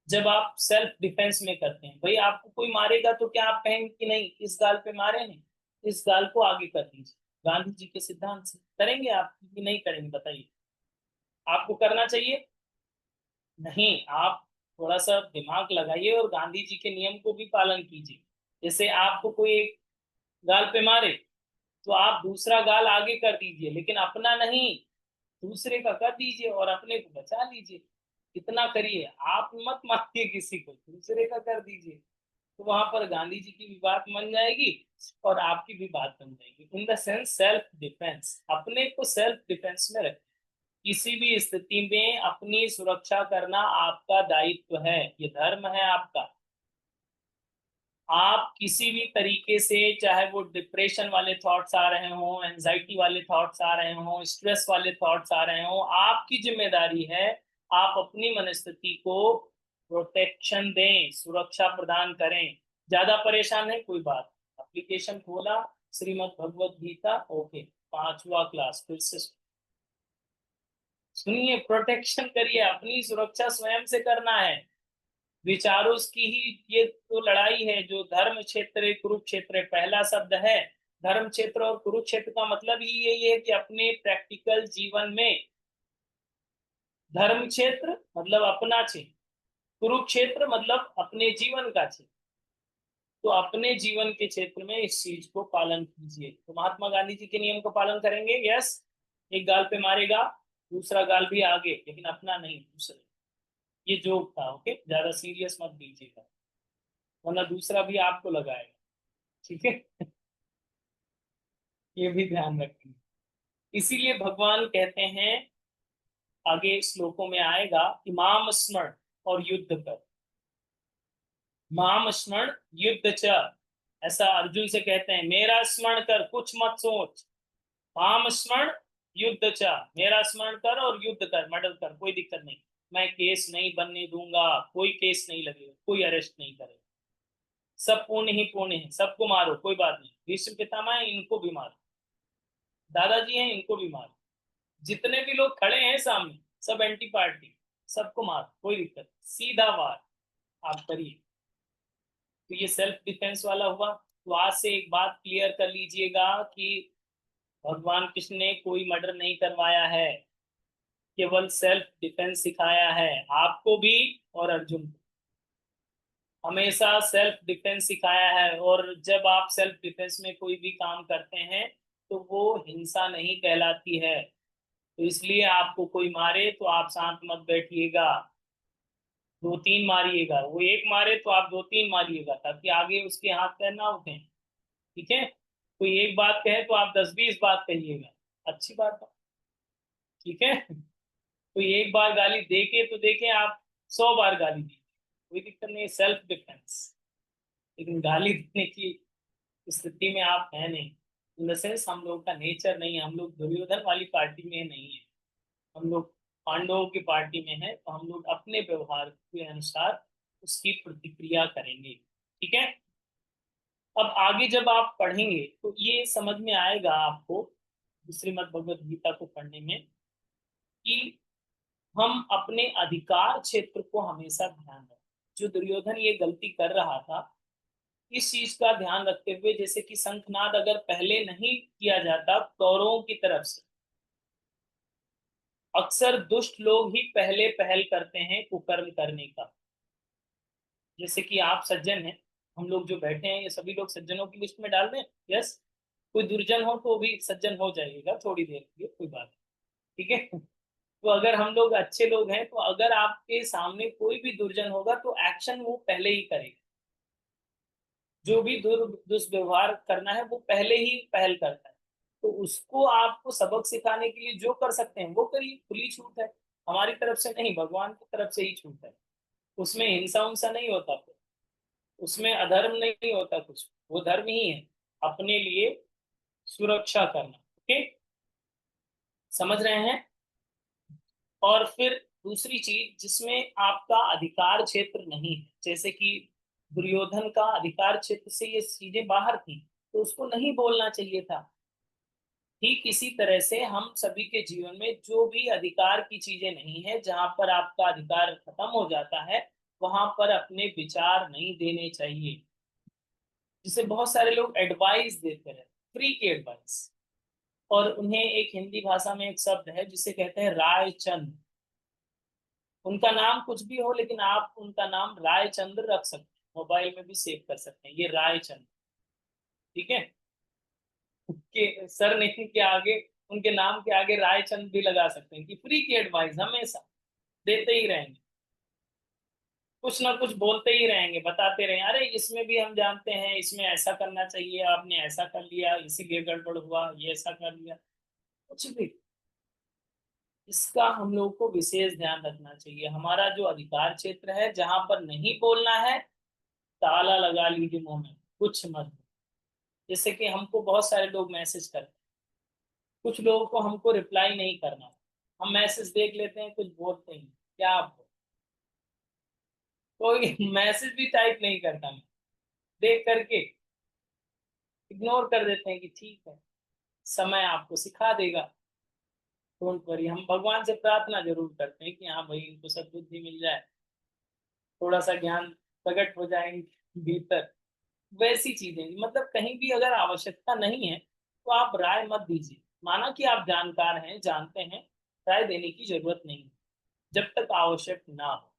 जब आप सेल्फ डिफेंस में करते हैं, भाई आपको कोई मारेगा तो क्या आप कहेंगे कि नहीं इस गाल पे मारे नहीं, इस गाल को आगे कर दीजिए, गांधी जी के सिद्धांत से करेंगे आप कि नहीं करेंगे बताइए? आपको करना चाहिए? नहीं, आप थोड़ा सा दिमाग लगाइए और गांधी जी के नियम को भी पालन कीजिए। जैसे आपको कोई एक गाल पे मारे तो आप दूसरा गाल आगे कर दीजिए, लेकिन अपना नहीं, दूसरे का कर दीजिए और अपने को बचा लीजिए। इतना करिए, आप मत मारिए किसी को, दूसरे का कर दीजिए, तो वहां पर गांधी जी की भी बात बन जाएगी और आपकी भी बात बन जाएगी। In the sense self defence, अपने को सेल्फ डिफेंस में रखें, किसी भी स्थिति में अपनी सुरक्षा करना आपका दायित्व है, ये धर्म है आपका। आप किसी भी तरीके से, चाहे वो डिप्रेशन वाले थॉट्स आ रहे हो, एंजाइटी वाले थॉट्स आ रहे हो, स्ट्रेस वाले थॉट्स आ रहे हो, आपकी जिम्मेदारी है आप अपनी मनस्थिति को प्रोटेक्शन दें, सुरक्षा प्रदान करें। ज्यादा परेशान है कोई बात, एप्लीकेशन खोला, श्रीमद् भगवत गीता, ओके, 5वां क्लास फिर से सुनिए, प्रोटेक्शन करिए, अपनी सुरक्षा स्वयं से करना है। विचारों की ही ये तो लड़ाई है, जो धर्म क्षेत्र कुरुक्षेत्र पहला शब्द है। धर्म क्षेत्र और कुरुक्षेत्र का मतलब ही यही है कि अपने प्रैक्टिकल जीवन में, धर्म क्षेत्र मतलब अपना क्षेत्र, कुरुक्षेत्र मतलब अपने जीवन का क्षेत्र, तो अपने जीवन के क्षेत्र में इस चीज को पालन कीजिए। तो महात्मा गांधी जी के नियम को पालन करेंगे, यस, एक गाल पे मारेगा, दूसरा गाल भी आगे, लेकिन अपना नहीं, दूसरे। ये जोक था, ओके, ज्यादा सीरियस मत लीजिएगा, वरना दूसरा भी आपको लगाएगा, ठीक है। ये भी ध्यान रखिए। इसीलिए भगवान कहते हैं, आगे श्लोकों में आएगा कि माम स्मरण और युद्ध कर। माम स्मरण युद्ध च, ऐसा अर्जुन से कहते हैं, मेरा स्मरण कर, कुछ मत सोच। माम स्मरण युद्ध च, मेरा स्मरण कर और युद्ध कर, मर्डर कर, कोई दिक्कत नहीं, मैं केस नहीं बनने दूंगा, कोई केस नहीं लगेगा, कोई अरेस्ट नहीं करेगा, सब पुण्य ही पुण्य है, सबको मारो, कोई बात नहीं, भीष्म पितामह है इनको भी मारो, दादाजी हैं इनको भी मारो, जितने भी लोग खड़े हैं सामने सब एंटी पार्टी, सबको मारो, कोई दिक्कत नहीं, सीधा वार आप करिए। तो ये सेल्फ डिफेंस वाला हुआ। तो आज से एक बात क्लियर कर लीजिएगा कि भगवान कृष्ण ने कोई मर्डर नहीं करवाया है, केवल सेल्फ डिफेंस सिखाया है आपको भी और अर्जुन को, हमेशा सेल्फ डिफेंस सिखाया है। और जब आप सेल्फ डिफेंस में कोई भी काम करते हैं तो वो हिंसा नहीं कहलाती है। तो इसलिए आपको कोई मारे तो आप शांत मत बैठिएगा, दो तीन मारिएगा, वो एक मारे तो आप दो तीन मारिएगा, ताकि आगे उसके हाथ पैर ना उठे, ठीक है। कोई एक बात कहे तो आप 10-20 बात कहिएगा, अच्छी बात है, ठीक है। कोई एक बार गाली देके तो देखे, आप 100 बार गाली दी, कोई दिक्कत नहीं, सेल्फ डिफेंस। लेकिन गाली देने की स्थिति में आप है नहीं, इन द सेंस हम लोग का नेचर नहीं है, हम लोग दुर्योधन वाली पार्टी में नहीं है, हम लोग पांडवों की पार्टी में है, तो हम लोग अपने व्यवहार के अनुसार उसकी प्रतिक्रिया करेंगे, ठीक है। अब आगे जब आप पढ़ेंगे तो ये समझ में आएगा आपको, श्रीमद् भगवत गीता को पढ़ने में, कि हम अपने अधिकार क्षेत्र को हमेशा ध्यान रखें। जो दुर्योधन ये गलती कर रहा था, इस चीज का ध्यान रखते हुए, जैसे कि शंखनाद अगर पहले नहीं किया जाता कौरवों की तरफ से, अक्सर दुष्ट लोग ही पहले पहल करते हैं कुकर्म करने का। जैसे कि आप सज्जन हैं, हम लोग जो बैठे हैं ये सभी लोग सज्जनों की लिस्ट में डाल दें, यस। कोई दुर्जन हो तो भी सज्जन हो जाइएगा थोड़ी देर के लिए, कोई बात नहीं, ठीक है। तो अगर हम लोग अच्छे लोग हैं, तो अगर आपके सामने कोई भी दुर्जन होगा तो एक्शन वो पहले ही करेगा, जो भी दुष्व्यवहार करना है वो पहले ही पहल करता है। तो उसको आपको सबक सिखाने के लिए जो कर सकते हैं वो करिए, खुली छूट है, हमारी तरफ से नहीं, भगवान की तरफ से ही छूट है। उसमें हिंसा उंसा नहीं होता, फिर उसमें अधर्म नहीं होता कुछ, वो धर्म ही है, अपने लिए सुरक्षा करना, ओके, समझ रहे हैं। और फिर दूसरी चीज जिसमें आपका अधिकार क्षेत्र नहीं है, जैसे कि दुर्योधन का अधिकार क्षेत्र से ये चीजें बाहर थी, तो उसको नहीं बोलना चाहिए था। ठीक इसी तरह से हम सभी के जीवन में जो भी अधिकार की चीजें नहीं है, जहां पर आपका अधिकार खत्म हो जाता है, वहां पर अपने विचार नहीं देने चाहिए। जिसे बहुत सारे लोग एडवाइस देते हैं, फ्री की एडवाइस, और उन्हें एक हिंदी भाषा में एक शब्द है जिसे कहते हैं रायचंद। उनका नाम कुछ भी हो, लेकिन आप उनका नाम रायचंद्र रख सकते हैं, मोबाइल में भी सेव कर सकते हैं, ये रायचंद्र, ठीक है। के सर नेम के आगे, उनके नाम के आगे रायचंद भी लगा सकते हैं, कि फ्री की एडवाइस हमेशा देते ही रहेंगे, कुछ ना कुछ बोलते ही रहेंगे, बताते रहेंगे, अरे इसमें भी हम जानते हैं, इसमें ऐसा करना चाहिए, आपने ऐसा कर लिया, इसीलिए गड़बड़ हुआ, ये ऐसा कर लिया, कुछ भी। इसका हम लोग को विशेष ध्यान रखना चाहिए। हमारा जो अधिकार क्षेत्र है, जहां पर नहीं बोलना है, ताला लगा लीजिए मुंह में, कुछ मत। जैसे कि हमको बहुत सारे लोग मैसेज करते हैं, कुछ लोगों को हमको रिप्लाई नहीं करना, हम मैसेज देख लेते हैं, कुछ बोलते हैं, क्या आप, कोई मैसेज भी टाइप नहीं करता, मैं देख करके इग्नोर कर देते हैं कि ठीक है, समय आपको सिखा देगा, डोंट वरी। हम भगवान से प्रार्थना जरूर करते हैं कि हाँ भाई इनको सद्बुद्धि मिल जाए, थोड़ा सा ज्ञान प्रकट हो जाए इनके भीतर, वैसी चीजें। मतलब कहीं भी अगर आवश्यकता नहीं है तो आप राय मत दीजिए, माना कि आप जानकार हैं, जानते हैं, राय देने की जरूरत नहीं है जब तक आवश्यक ना हो।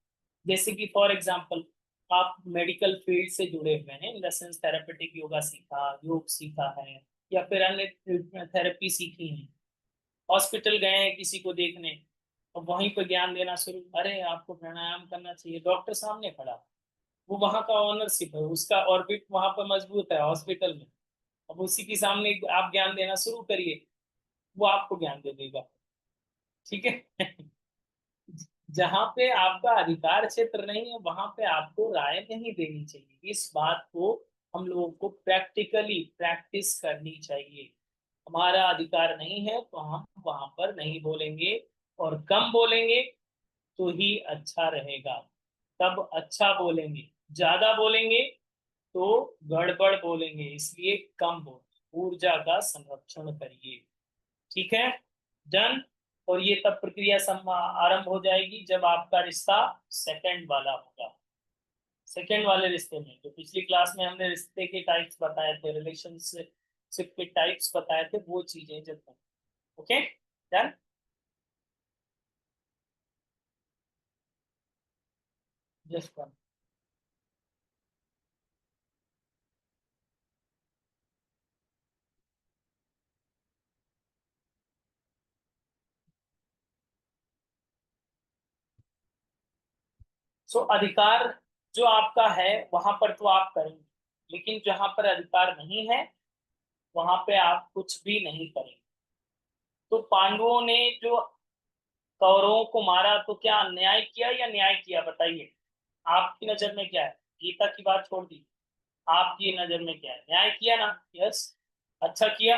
जैसे कि फॉर एग्जाम्पल, आप मेडिकल फील्ड से जुड़े हुए हैं, in the sense therapeutic yoga सीखा, योग सीखा है, या फिर अन्य थेरेपी सीखी है, हॉस्पिटल गए हैं किसी को देखने, और वहीं पर ज्ञान देना शुरू, अरे आपको प्राणायाम करना चाहिए, डॉक्टर सामने खड़ा, वो वहां का ऑनरशिप है उसका, ऑर्बिट वहां पर मजबूत है हॉस्पिटल में, अब उसी के सामने आप ज्ञान देना शुरू करिए, वो आपको ज्ञान दे देगा। ठीक है। जहां पे आपका अधिकार क्षेत्र नहीं है वहां पे आपको राय नहीं देनी चाहिए, इस बात को हम लोगों को प्रैक्टिकली प्रैक्टिस करनी चाहिए। हमारा अधिकार नहीं है तो हम वहां पर नहीं बोलेंगे, और कम बोलेंगे तो ही अच्छा रहेगा, तब अच्छा बोलेंगे। ज्यादा बोलेंगे तो गड़बड़ बोलेंगे, इसलिए कम बोलें, ऊर्जा का संरक्षण करिए। ठीक है, डन। और ये तब प्रक्रिया आरंभ हो जाएगी जब आपका रिश्ता सेकंड वाला होगा। सेकंड वाले रिश्ते में जो पिछली क्लास में हमने रिश्ते के टाइप्स बताए थे, रिलेशनशिप के टाइप्स बताए थे, वो चीजें जब, okay, done. Just one. So अधिकार जो आपका है वहां पर तो आप करेंगे, लेकिन जहां पर अधिकार नहीं है वहां पे आप कुछ भी नहीं करेंगे। तो पांडवों ने जो कौरवों को मारा तो क्या अन्याय किया या न्याय किया, बताइए। आपकी नजर में क्या है, गीता की बात छोड़ दी, आपकी नजर में क्या है, न्याय किया ना? यस, अच्छा किया,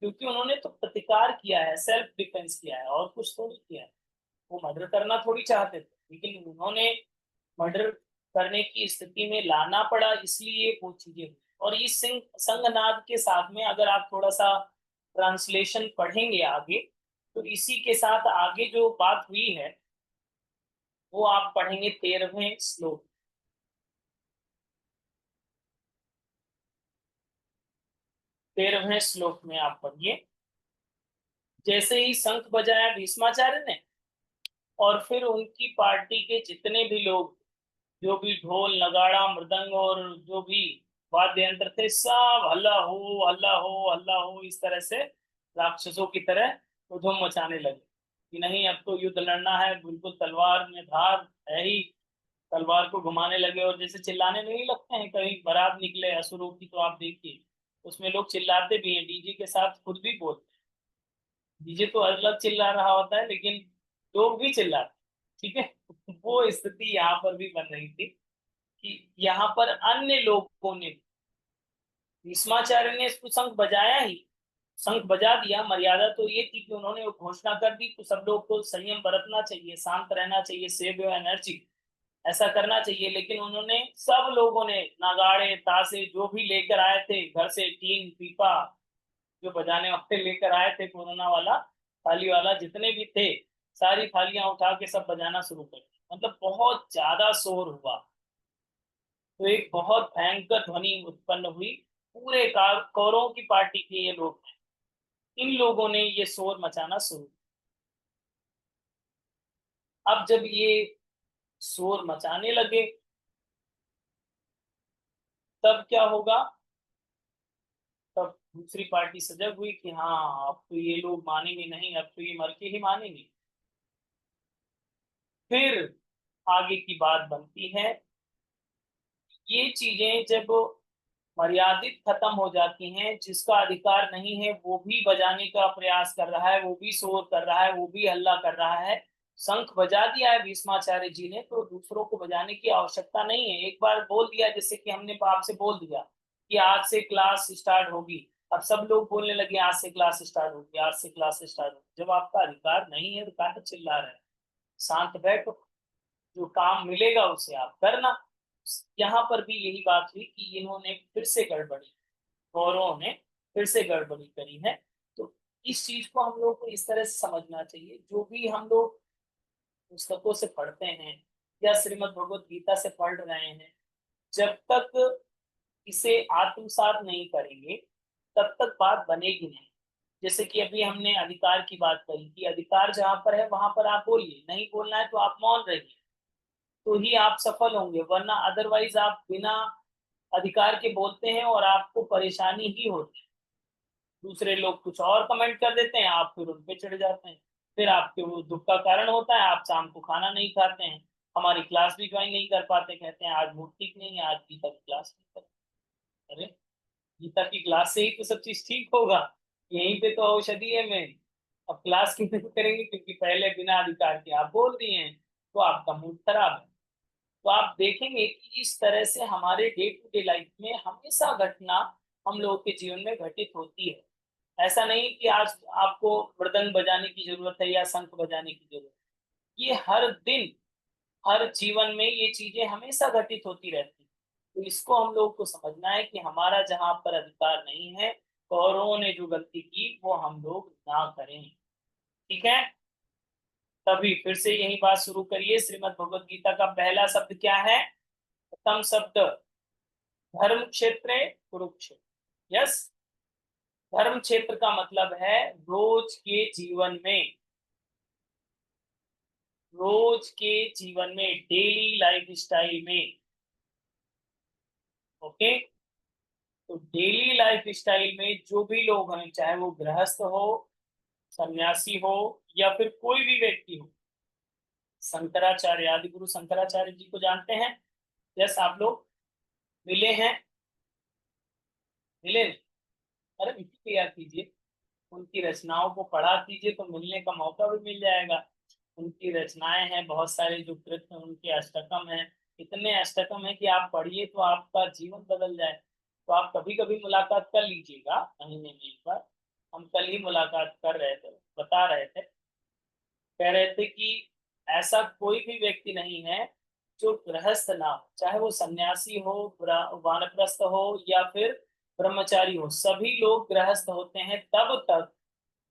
क्योंकि उन्होंने तो प्रतिकार किया है, सेल्फ डिफेंस किया है, और कुछ तो नहीं किया है। वो मर्डर करना थोड़ी चाहते थे, लेकिन उन्होंने मर्डर करने की स्थिति में लाना पड़ा, इसलिए वो चीजें हुई। और इस संगनाद के साथ में अगर आप थोड़ा सा ट्रांसलेशन पढ़ेंगे आगे, तो इसी के साथ आगे जो बात हुई है वो आप पढ़ेंगे 13वें श्लोक। 13वें श्लोक में आप पढ़िए, जैसे ही शंख बजाया भीष्माचार्य ने, और फिर उनकी पार्टी के जितने भी लोग, जो भी ढोल नगाड़ा मृदंग और जो भी वाद्य यंत्र थे, सब हल्ला हो हल्ला हो हल्ला हो, इस तरह से राक्षसों की तरह वो धूम मचाने लगे कि नहीं अब तो युद्ध लड़ना है, बिल्कुल तलवार में धार है ही, तलवार को घुमाने लगे। और जैसे चिल्लाने नहीं लगते हैं, कहीं बारात निकले असुरों की तो आप देखिए उसमें लोग चिल्लाते भी हैं, डीजे के साथ खुद भी बोलते हैं, डीजे तो अलग चिल्ला रहा होता है लेकिन लोग भी चिल्लाते, ठीक है। वो स्थिति यहाँ पर भी बन रही थी कि यहाँ पर अन्य लोगों ने, भीष्माचार्य ने इसको शंख बजाया ही, शंख बजा दिया, मर्यादा तो ये थी कि उन्होंने वो घोषणा कर दी तो सब लोग को संयम बरतना चाहिए, शांत रहना चाहिए, सेव योर एनर्जी, ऐसा करना चाहिए। लेकिन उन्होंने, सब लोगों ने नगाड़े तासे जो भी लेकर आए थे घर से, टीन पीपा जो बजाने वाले लेकर आए थे, कोरोना वाला थाली वाला जितने भी थे, सारी थालियां उठा के सब बजाना शुरू कर दिया, मतलब बहुत ज्यादा शोर हुआ। तो एक बहुत भयंकर ध्वनि उत्पन्न हुई, पूरे कौरवों की पार्टी के ये लोग हैं, इन लोगों ने ये शोर मचाना शुरू। अब जब ये शोर मचाने लगे तब क्या होगा, तब दूसरी पार्टी सजग हुई कि हाँ अब तो ये लोग मानेंगे नहीं, अब तो ये मर के ही मानेंगे। फिर आगे की बात बनती है, ये चीजें जब मर्यादित खत्म हो जाती हैं, जिसका अधिकार नहीं है वो भी बजाने का प्रयास कर रहा है, वो भी शोर कर रहा है, वो भी हल्ला कर रहा है, शंख बजा दिया है भीष्माचार्य जी ने, तो दूसरों को बजाने की आवश्यकता नहीं है। एक बार बोल दिया, जैसे कि हमने आपसे बोल दिया कि आज से क्लास स्टार्ट होगी, अब सब लोग बोलने लगे आज से क्लास स्टार्ट होगी, आज से क्लास स्टार्ट होगी। जब आपका अधिकार नहीं है तो काहे चिल्ला रहे हैं, शांत बैठो, जो काम मिलेगा उसे आप करना। यहाँ पर भी यही बात हुई कि इन्होंने फिर से गड़बड़ी, कौरवों ने फिर से गड़बड़ी करी है। तो इस चीज को हम लोग को इस तरह से समझना चाहिए, जो भी हम लोग पुस्तकों से पढ़ते हैं या श्रीमद् भगवत गीता से पढ़ रहे हैं, जब तक इसे आत्मसात नहीं करेंगे तब तक बात बनेगी नहीं। जैसे कि अभी हमने अधिकार की बात कही कि अधिकार जहां पर है वहां पर आप बोलिए, नहीं बोलना है तो आप मौन रहिए, तो ही आप सफल होंगे, वरना अदरवाइज आप बिना अधिकार के बोलते हैं और आपको परेशानी ही होती है। दूसरे लोग कुछ और कमेंट कर देते हैं, आप फिर उन पे चढ़ जाते हैं, फिर आपके वो दुख का कारण होता है, आप शाम को खाना नहीं खाते हैं, हमारी क्लास भी ज्वाइन नहीं कर पाते, कहते हैं आज मूड ठीक नहीं है, आज गीता की क्लास नहीं कर। अरे गीता की क्लास से ही तो सब चीज ठीक होगा, यहीं पे तो औषधि है मेन। अब क्लास क्यों नहीं करेंगे, क्योंकि पहले बिना अधिकार के आप बोल दिए हैं, तो आपका मूड खराब है। तो आप देखेंगे कि इस तरह से हमारे डे टू डे लाइफ में हमेशा घटना हम लोगों के जीवन में घटित होती है। ऐसा नहीं कि आज आपको मृदंग बजाने की जरूरत है या शंख बजाने की जरूरत है, ये हर दिन हर जीवन में ये चीजें हमेशा घटित होती रहती है। तो इसको हम लोग को समझना है कि हमारा जहां पर अधिकार नहीं है, कौरवों ने जो गलती की वो हम लोग ना करें। ठीक है, तभी फिर से यही बात शुरू करिए। श्रीमद् भगवत गीता का पहला शब्द क्या है? प्रथम शब्द धर्म क्षेत्र कुरुक्षेत्र। यस, धर्म क्षेत्र का मतलब है रोज के जीवन में, रोज के जीवन में, डेली लाइफ स्टाइल में। ओके, तो डेली लाइफ स्टाइल में जो भी लोग हैं, चाहे वो गृहस्थ हो, सन्यासी हो, या फिर कोई भी व्यक्ति हो। शंकराचार्य, आदि गुरु शंकराचार्य जी को जानते हैं? यस, आप लोग मिले हैं? मिले? अरे मिट्टी तैयार कीजिए, उनकी रचनाओं को पढ़ा कीजिए तो मिलने का मौका भी मिल जाएगा। उनकी रचनाएं हैं बहुत सारे, जो कृत हैं उनके अष्टकम हैं, इतने अष्टकम है कि आप पढ़िए तो आपका जीवन बदल जाए। तो आप कभी कभी मुलाकात कर लीजिएगा, महीने में एक बार। हम कल ही मुलाकात कर रहे थे, बता रहे थे, कह रहे थे कि ऐसा कोई भी व्यक्ति नहीं है जो गृहस्थ ना हो, चाहे वो सन्यासी हो, वानप्रस्थ हो, या फिर ब्रह्मचारी हो। सभी लोग गृहस्थ होते हैं तब तक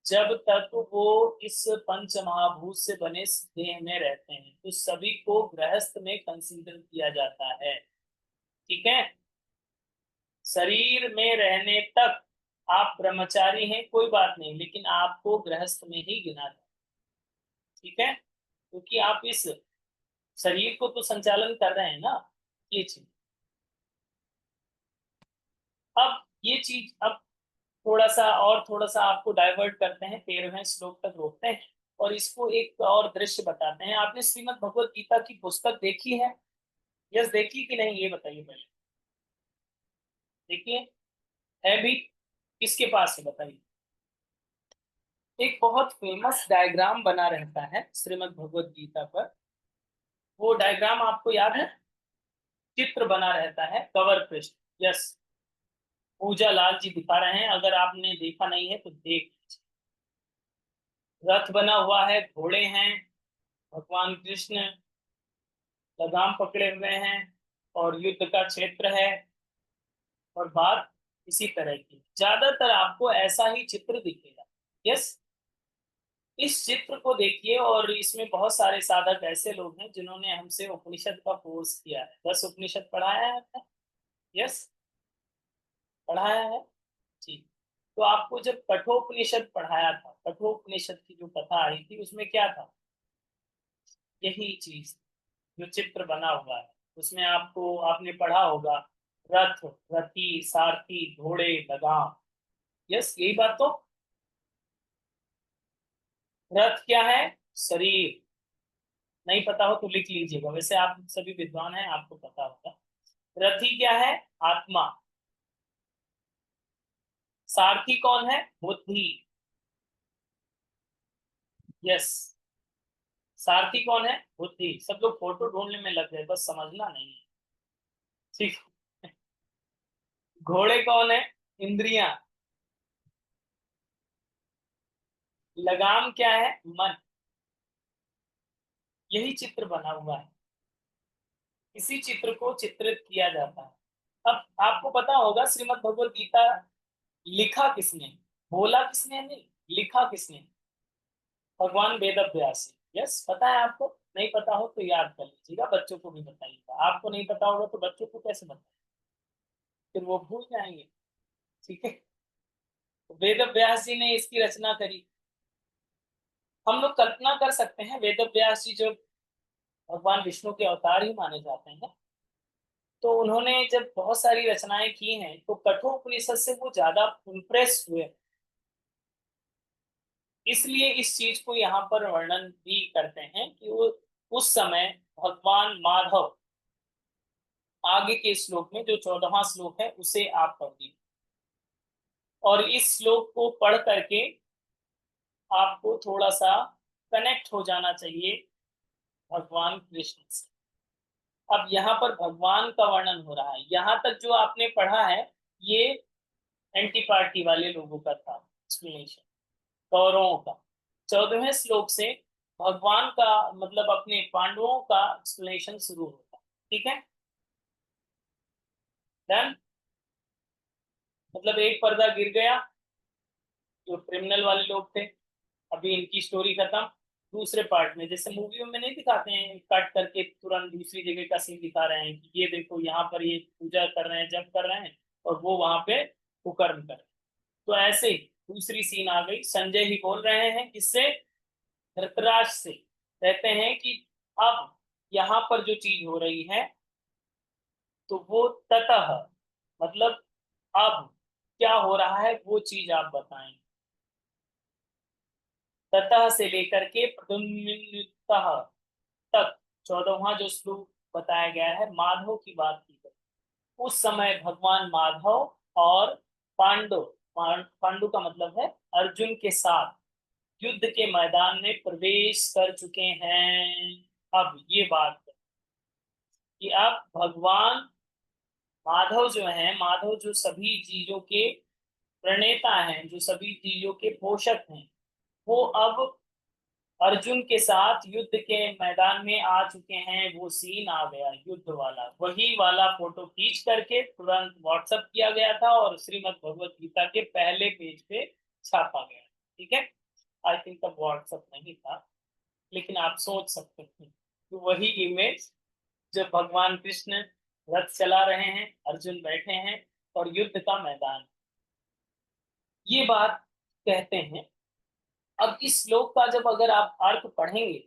जब तक वो इस पंच महाभूत से बने देह में रहते हैं, तो सभी को गृहस्थ में कंसीडर किया जाता है। ठीक है, शरीर में रहने तक आप ब्रह्मचारी हैं कोई बात नहीं, लेकिन आपको गृहस्थ में ही गिना जाए। ठीक है, क्योंकि आप इस शरीर को तो संचालन कर रहे हैं ना, ये चीज। अब ये चीज, अब थोड़ा सा आपको डाइवर्ट करते हैं, 13वें श्लोक तक रोकते हैं और इसको एक और दृश्य बताते हैं। आपने श्रीमद् भगवत गीता की पुस्तक देखी है? यस, देखी कि नहीं ये बताइए पहले। देखिए, है भी? किसके पास है बताइए। एक बहुत फेमस डायग्राम बना रहता है श्रीमद् भगवत गीता पर, वो डायग्राम आपको याद है? चित्र बना रहता है कवर पृष्ठ। यस, पूजा लाल जी दिखा रहे हैं, अगर आपने देखा नहीं है तो देख। रथ बना हुआ है, घोड़े हैं, भगवान कृष्ण लगाम पकड़े हुए हैं, और युद्ध का क्षेत्र है, और बात इसी तरह की। ज्यादातर आपको ऐसा ही चित्र दिखेगा। यस, इस चित्र को देखिए, और इसमें बहुत सारे साधक ऐसे लोग हैं जिन्होंने हमसे उपनिषद का कोर्स किया है। 10 उपनिषद पढ़ाया है आपने? यस, पढ़ाया है जी। तो आपको जब कठोपनिषद पढ़ाया था, कठोपनिषद की जो कथा आई थी, उसमें क्या था? यही चीज, जो चित्र बना हुआ है उसमें आपको, आपने पढ़ा होगा, रथ, रथी, सारथी, घोड़े, लगाम। यस, यही बात तो। रथ क्या है? शरीर। नहीं पता हो तो लिख लीजिएगा, वैसे आप सभी विद्वान हैं, आपको पता होगा। रथी क्या है? आत्मा। सारथी कौन है? बुद्धि। यस, सारथी कौन है? बुद्धि। सब लोग फोटो ढूंढने में लग गए, बस समझना नहीं है। ठीक। घोड़े कौन है? इंद्रियां। लगाम क्या है? मन। यही चित्र बना हुआ है, इसी चित्र को चित्रित किया जाता है। अब आपको पता होगा श्रीमद् भगवत गीता लिखा किसने, बोला किसने नहीं, लिखा किसने? भगवान वेद व्यास। यस, पता है आपको? नहीं पता हो तो याद कर लीजिएगा, बच्चों को भी बताइएगा। आपको नहीं पता होगा तो बच्चों को कैसे बताएं, फिर वो भूल जाएंगे। ठीक है, तो वेद व्यास जी ने इसकी रचना करी। हम लोग कल्पना कर सकते हैं, वेद व्यास जी जो भगवान विष्णु के अवतार ही माने जाते हैं, तो उन्होंने जब बहुत सारी रचनाएं की हैं, तो कठोपनिषद से वो ज्यादा इम्प्रेस हुए। इसलिए इस चीज को यहाँ पर वर्णन भी करते हैं कि वो उस समय भगवान माधव, आगे के श्लोक में जो 14वां श्लोक है उसे आप पढ़िए, और इस श्लोक को पढ़ करके आपको थोड़ा सा कनेक्ट हो जाना चाहिए भगवान कृष्ण से। अब यहाँ पर भगवान का वर्णन हो रहा है, यहाँ तक जो आपने पढ़ा है ये एंटी पार्टी वाले लोगों का था एक्सप्लेनेशन, कौरवों का। 14वें श्लोक से भगवान का मतलब अपने पांडवों का एक्सप्लेनेशन शुरू होता है। ठीक है, डन। मतलब एक पर्दा गिर गया, जो क्रिमिनल वाले लोग थे, अभी इनकी स्टोरी खत्म। दूसरे पार्ट में जैसे मूवियों में नहीं दिखाते हैं, कट करके तुरंत दूसरी जगह का सीन दिखा रहे हैं कि ये देखो यहाँ पर ये पूजा कर रहे हैं, जब कर रहे हैं, और वो वहां पे कुकर्म कर रहे हैं। तो ऐसे ही दूसरी सीन आ गई, संजय ही बोल रहे हैं किससे, धृतराष्ट्र से। कहते हैं कि अब यहाँ पर जो चीज हो रही है तो वो ततः, मतलब अब क्या हो रहा है वो चीज आप बताएं। ततः से लेकर के प्रद्युम्नतः तक 14वां जो श्लोक बताया गया है, माधव की बात की गई। उस समय भगवान माधव और पांडु, पांडु का मतलब है अर्जुन के साथ युद्ध के मैदान में प्रवेश कर चुके हैं। अब ये बात है कि अब भगवान माधव जो है, माधव जो सभी चीजों के प्रणेता हैं, जो सभी चीजों के पोषक हैं, वो अब अर्जुन के साथ युद्ध के मैदान में आ चुके हैं। वो सीन आ गया युद्ध वाला, वही वाला फोटो खींच करके तुरंत व्हाट्सएप किया गया था और श्रीमद् भगवत गीता के पहले पेज पे छापा गया। ठीक है, आई थिंक तब व्हाट्सएप नहीं था, लेकिन आप सोच सकते हैं कि वही इमेज जब भगवान कृष्ण रथ चला रहे हैं, अर्जुन बैठे हैं और युद्ध का मैदान, ये बात कहते हैं। अब इस श्लोक का जब अगर आप अर्थ पढ़ेंगे,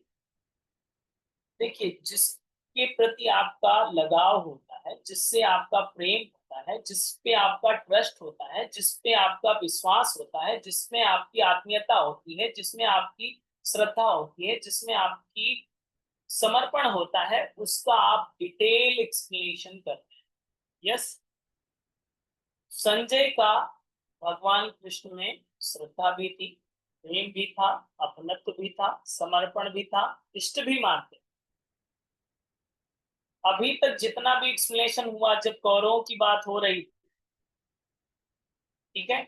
देखिए जिसके प्रति आपका लगाव होता है, जिससे आपका प्रेम होता है, जिस पे आपका ट्रस्ट होता है, जिस पे आपका विश्वास होता है, जिसमें आपकी आत्मीयता होती है, जिसमें आपकी श्रद्धा होती है, जिसमें आपकी समर्पण होता है, उसका आप डिटेल एक्सप्लेनेशन करते हैं। यस, संजय का भगवान कृष्ण में श्रद्धा भी थी, प्रेम भी था, अपनत्व भी था, समर्पण भी था, इष्ट भी मानते। अभी तक जितना भी एक्सप्लेनेशन हुआ, जब कौरवों की बात हो रही, ठीक है,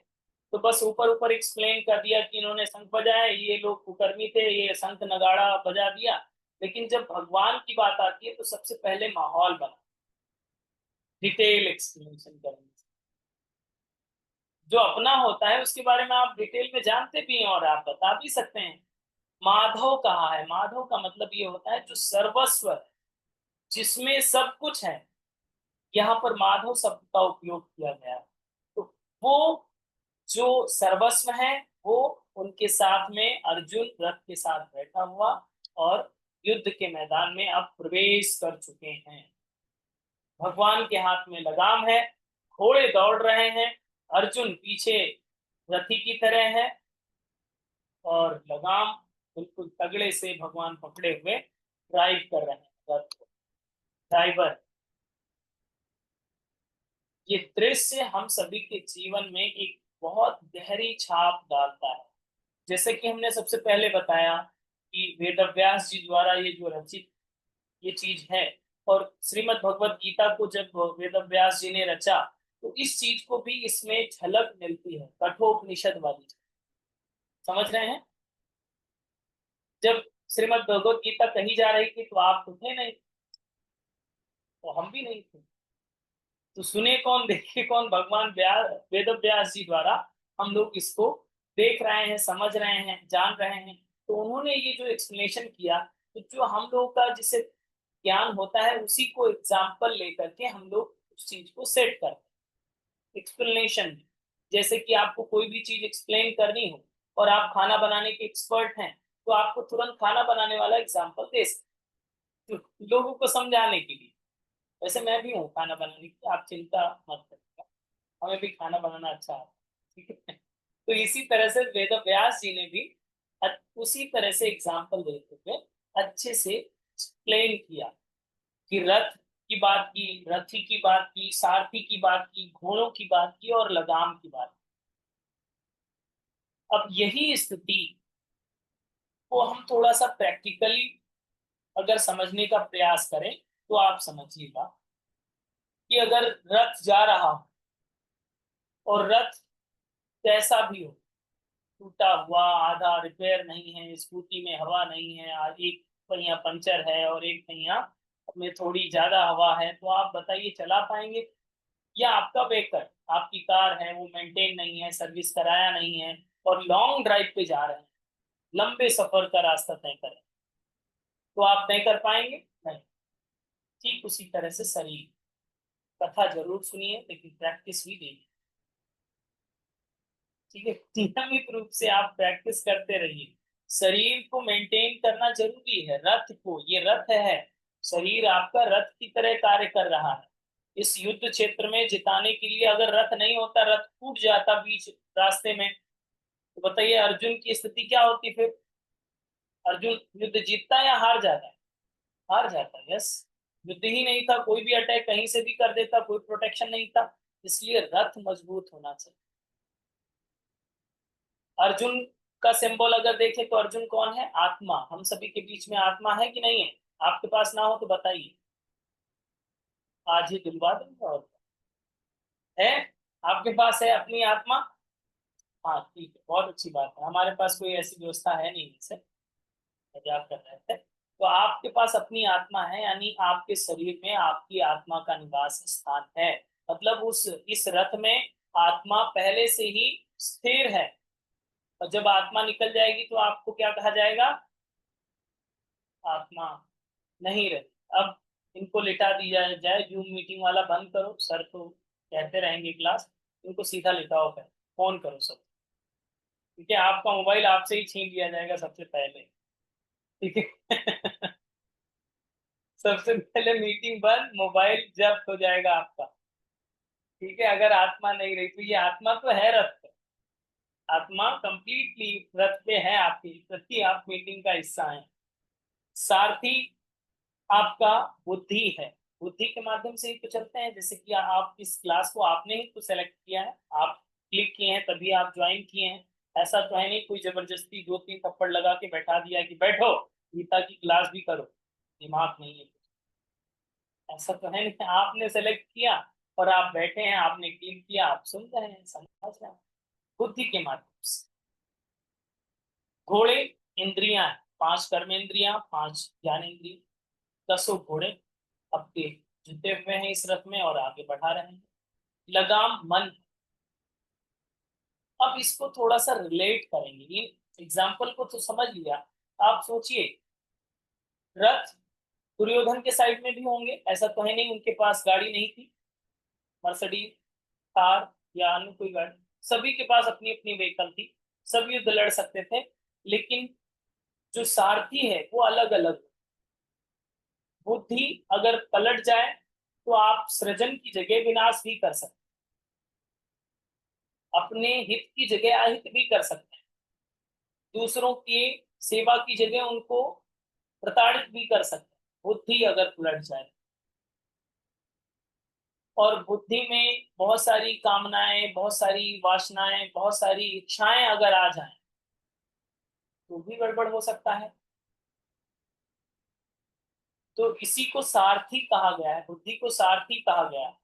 तो बस ऊपर ऊपर एक्सप्लेन कर दिया कि इन्होंने शंख बजाया, ये लोग कुकर्मी थे, ये शंख नगाड़ा बजा दिया। लेकिन जब भगवान की बात आती है तो सबसे पहले माहौल बना, डिटेल एक्सप्लेनेशन करेंगे। जो अपना होता है उसके बारे में आप डिटेल में जानते भी हैं और आप बता भी सकते हैं। माधव कहा है, माधव का मतलब ये होता है जो सर्वस्व है, जिसमें सब कुछ है। यहाँ पर माधव शब्द का उपयोग किया गया है। तो वो जो सर्वस्व है, वो उनके साथ में अर्जुन रथ के साथ बैठा हुआ और युद्ध के मैदान में अब प्रवेश कर चुके हैं। भगवान के हाथ में लगाम है, घोड़े दौड़ रहे हैं, अर्जुन पीछे रथी की तरह है, और लगाम बिल्कुल तगड़े से भगवान पकड़े हुए ड्राइव कर रहे हैं रथ को। ड्राइवर, ये दृश्य हम सभी के जीवन में एक बहुत गहरी छाप डालता है। जैसे कि हमने सबसे पहले बताया कि वेदव्यास जी द्वारा ये जो रचित ये चीज है, और श्रीमद् भगवत गीता को जब वेदव्यास जी ने रचा तो इस चीज को भी इसमें झलक मिलती है, कठोपनिषद वाली। समझ रहे हैं, जब श्रीमद् भगवत गीता कही जा रही थी तो आप तो थे नहीं, तो हम भी नहीं थे, तो सुने कौन देखे कौन, भगवान व्यास वेद व्यास जी द्वारा हम लोग इसको देख रहे हैं, समझ रहे हैं, जान रहे हैं। तो उन्होंने ये जो एक्सप्लेनेशन किया, तो जो हम लोग का जिसे ज्ञान होता है उसी को एग्जाम्पल लेकर के हम लोग उस चीज को सेट करते हैं एक्सप्लेनेशन। जैसे कि आपको कोई भी चीज एक्सप्लेन करनी हो और आप खाना बनाने के एक्सपर्ट हैं, तो आपको तुरंत खाना बनाने वाला एग्जाम्पल दे सकते, तो लोगों को समझाने के लिए। वैसे मैं भी हूँ खाना बनाने की, आप चिंता मत करिएगा, हमें भी खाना बनाना अच्छा आता है। ठीक है, तो इसी तरह से वेद व्यास जी ने भी उसी तरह से एग्जाम्पल देते हुए अच्छे से एक्सप्लेन किया कि रथ की बात की, रथी की बात की, सारथी की बात की, घोड़ों की बात की और लगाम की बात की। अब यही स्थिति को हम थोड़ा सा प्रैक्टिकली अगर समझने का प्रयास करें तो आप समझिएगा कि अगर रथ जा रहा हो और रथ कैसा भी हो, टूटा हुआ, आधा रिपेयर नहीं है, स्कूटी में हवा नहीं है, एक पहिया पंचर है और एक पहिया में थोड़ी ज्यादा हवा है, तो आप बताइए चला पाएंगे? या आपका व्हीकल, आपकी कार है, वो मेंटेन नहीं है, सर्विस कराया नहीं है और लॉन्ग ड्राइव पे जा रहे हैं, लंबे सफर का रास्ता तय करें, तो आप तय कर पाएंगे? नहीं। ठीक उसी तरह से शरीर, कथा जरूर सुनिए लेकिन प्रैक्टिस भी देंगे। ठीक है, नियमित रूप से आप प्रैक्टिस करते रहिए। शरीर को मेंटेन करना जरूरी है। रथ को, ये रथ है, शरीर आपका रथ की तरह कार्य कर रहा है। इस युद्ध क्षेत्र में जिताने के लिए अगर रथ नहीं होता, रथ टूट जाता बीच रास्ते में, तो बताइए अर्जुन की स्थिति क्या होती फिर? अर्जुन युद्ध जीतता या हार जाता? हार जाता, यस। युद्ध ही नहीं था, कोई भी अटैक कहीं से भी कर देता, कोई प्रोटेक्शन नहीं था। इसलिए रथ मजबूत होना चाहिए। अर्जुन का सिंबल अगर देखें तो अर्जुन कौन है? आत्मा। हम सभी के बीच में आत्मा है कि नहीं है? आपके पास ना हो तो बताइए, आज ही दिलवा दूंगा। और है, आपके पास है अपनी आत्मा? हाँ ठीक है, बहुत अच्छी बात है। हमारे पास कोई ऐसी व्यवस्था है नहीं, जैसे मजाक कर रहे थे। तो आपके पास अपनी आत्मा है, यानी आपके शरीर में आपकी आत्मा का निवास स्थान है। मतलब उस इस रथ में आत्मा पहले से ही स्थिर है। और जब आत्मा निकल जाएगी तो आपको क्या कहा जाएगा? आत्मा नहीं रहे। अब इनको लिटा दिया जाए, जूम मीटिंग वाला बंद करो, सर तो कहते रहेंगे क्लास, इनको सीधा लिटाओ, पे फोन करो सब। ठीक है, आपका मोबाइल आपसे ही छीन लिया जाएगा सबसे पहले। ठीक है। सबसे पहले मीटिंग बंद, मोबाइल जब्त हो जाएगा आपका। ठीक है, अगर आत्मा नहीं रही तो ये आत्मा तो है रथ पे, आत्मा कंप्लीटली रथ पे है आपकी, प्रति आप मीटिंग का हिस्सा है। सारथी आपका बुद्धि है। बुद्धि के माध्यम से ही तो चलते हैं। जैसे कि आप इस क्लास को आपने ही तो सेलेक्ट किया है, आप क्लिक किए हैं तभी आप ज्वाइन किए हैं। ऐसा तो है नहीं कोई जबरदस्ती दो तीन थप्पड़ लगा के बैठा दिया कि बैठो गीता की क्लास भी करो। दिमाग नहीं है, ऐसा तो है नहीं। आपने सेलेक्ट किया और आप बैठे हैं, आपने क्लिक किया, आप सुन रहे हैं, समझ रहे हैं, बुद्धि के माध्यम से। घोड़े इंद्रियां हैं, पांच कर्म इंद्रियां, पांच ज्ञान इंद्रिय, दसों घोड़े अपने जुटे हुए हैं इस रथ में और आगे बढ़ा रहे हैं। लगाम मन। अब इसको थोड़ा सा रिलेट करेंगे, ये एग्जाम्पल को तो समझ लिया। आप सोचिए, रथ दुर्योधन के साइड में भी होंगे, ऐसा तो है नहीं उनके पास गाड़ी नहीं थी, मर्सिडीज, कार या अन्य कोई गाड़ी। सभी के पास अपनी अपनी व्हीकल थी, सब युद्ध लड़ सकते थे। लेकिन जो सारथी है वो अलग अलग। बुद्धि अगर पलट जाए तो आप सृजन की जगह विनाश भी कर सकते, अपने हित की जगह अहित भी कर सकते हैं, दूसरों की सेवा की जगह उनको प्रताड़ित भी कर सकते हैं, बुद्धि अगर पलट जाए। और बुद्धि में बहुत सारी कामनाएं, बहुत सारी वासनाएं, बहुत सारी इच्छाएं अगर आ जाएं तो भी गड़बड़ हो सकता है। तो इसी को सारथी कहा गया है, बुद्धि को सारथी कहा गया है।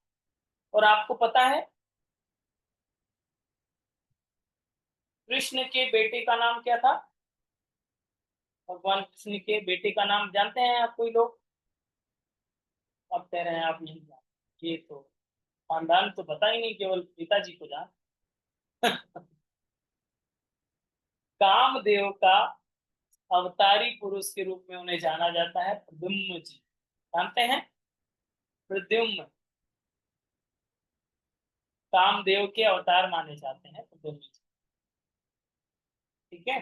और आपको पता है कृष्ण के बेटे का नाम क्या था? भगवान कृष्ण के बेटे का नाम जानते हैं आप कोई लोग? अब कह रहे हैं आप नहीं जानते, ये तो खानदान तो पता ही नहीं, केवल पिताजी को जान। कामदेव का अवतारी पुरुष के रूप में उन्हें जाना जाता है, प्रद्युम्न जी। जानते हैं? प्रद्युम्न कामदेव के अवतार माने जाते हैं, प्रद्युम्न जी। ठीक है,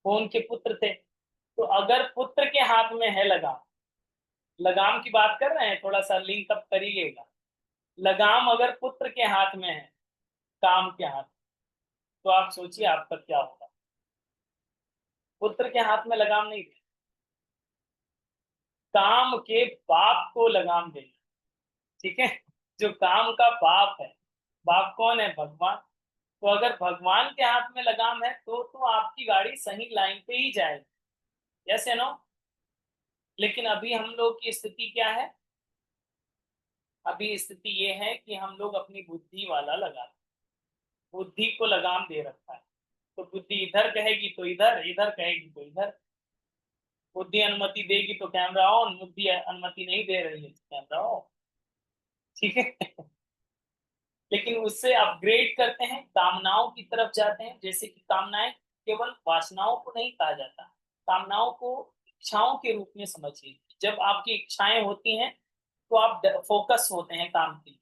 वो उनके पुत्र थे। तो अगर पुत्र के हाथ में है लगाम, लगाम की बात कर रहे हैं, थोड़ा सा लिंक अप करिएगा। लगाम अगर पुत्र के हाथ में है, काम के हाथ, तो आप सोचिए आपका क्या होगा। पुत्र के हाथ में लगाम नहीं दे, काम के बाप को लगाम देना। ठीक है, जो काम का बाप है, बाप कौन है? भगवान। तो अगर भगवान के हाथ में लगाम है तो आपकी गाड़ी सही लाइन पे ही जाएगी। यस या नो? लेकिन अभी हम लोग की स्थिति क्या है? अभी स्थिति ये है कि हम लोग अपनी बुद्धि वाला लगा, बुद्धि को लगाम दे रखा है। तो बुद्धि इधर कहेगी तो इधर, इधर कहेगी तो इधर। बुद्धि अनुमति देगी तो कैमरा ऑन, बुद्धि अनुमति नहीं दे रही है तो कैमरा ऑफ। ठीक है। लेकिन उससे अपग्रेड करते हैं, कामनाओं की तरफ जाते हैं। जैसे कि कामनाएं केवल वासनाओं को नहीं कहा जाता, कामनाओं को इच्छाओं के रूप में समझिए। जब आपकी इच्छाएं होती हैं तो आप फोकस होते हैं काम के लिए।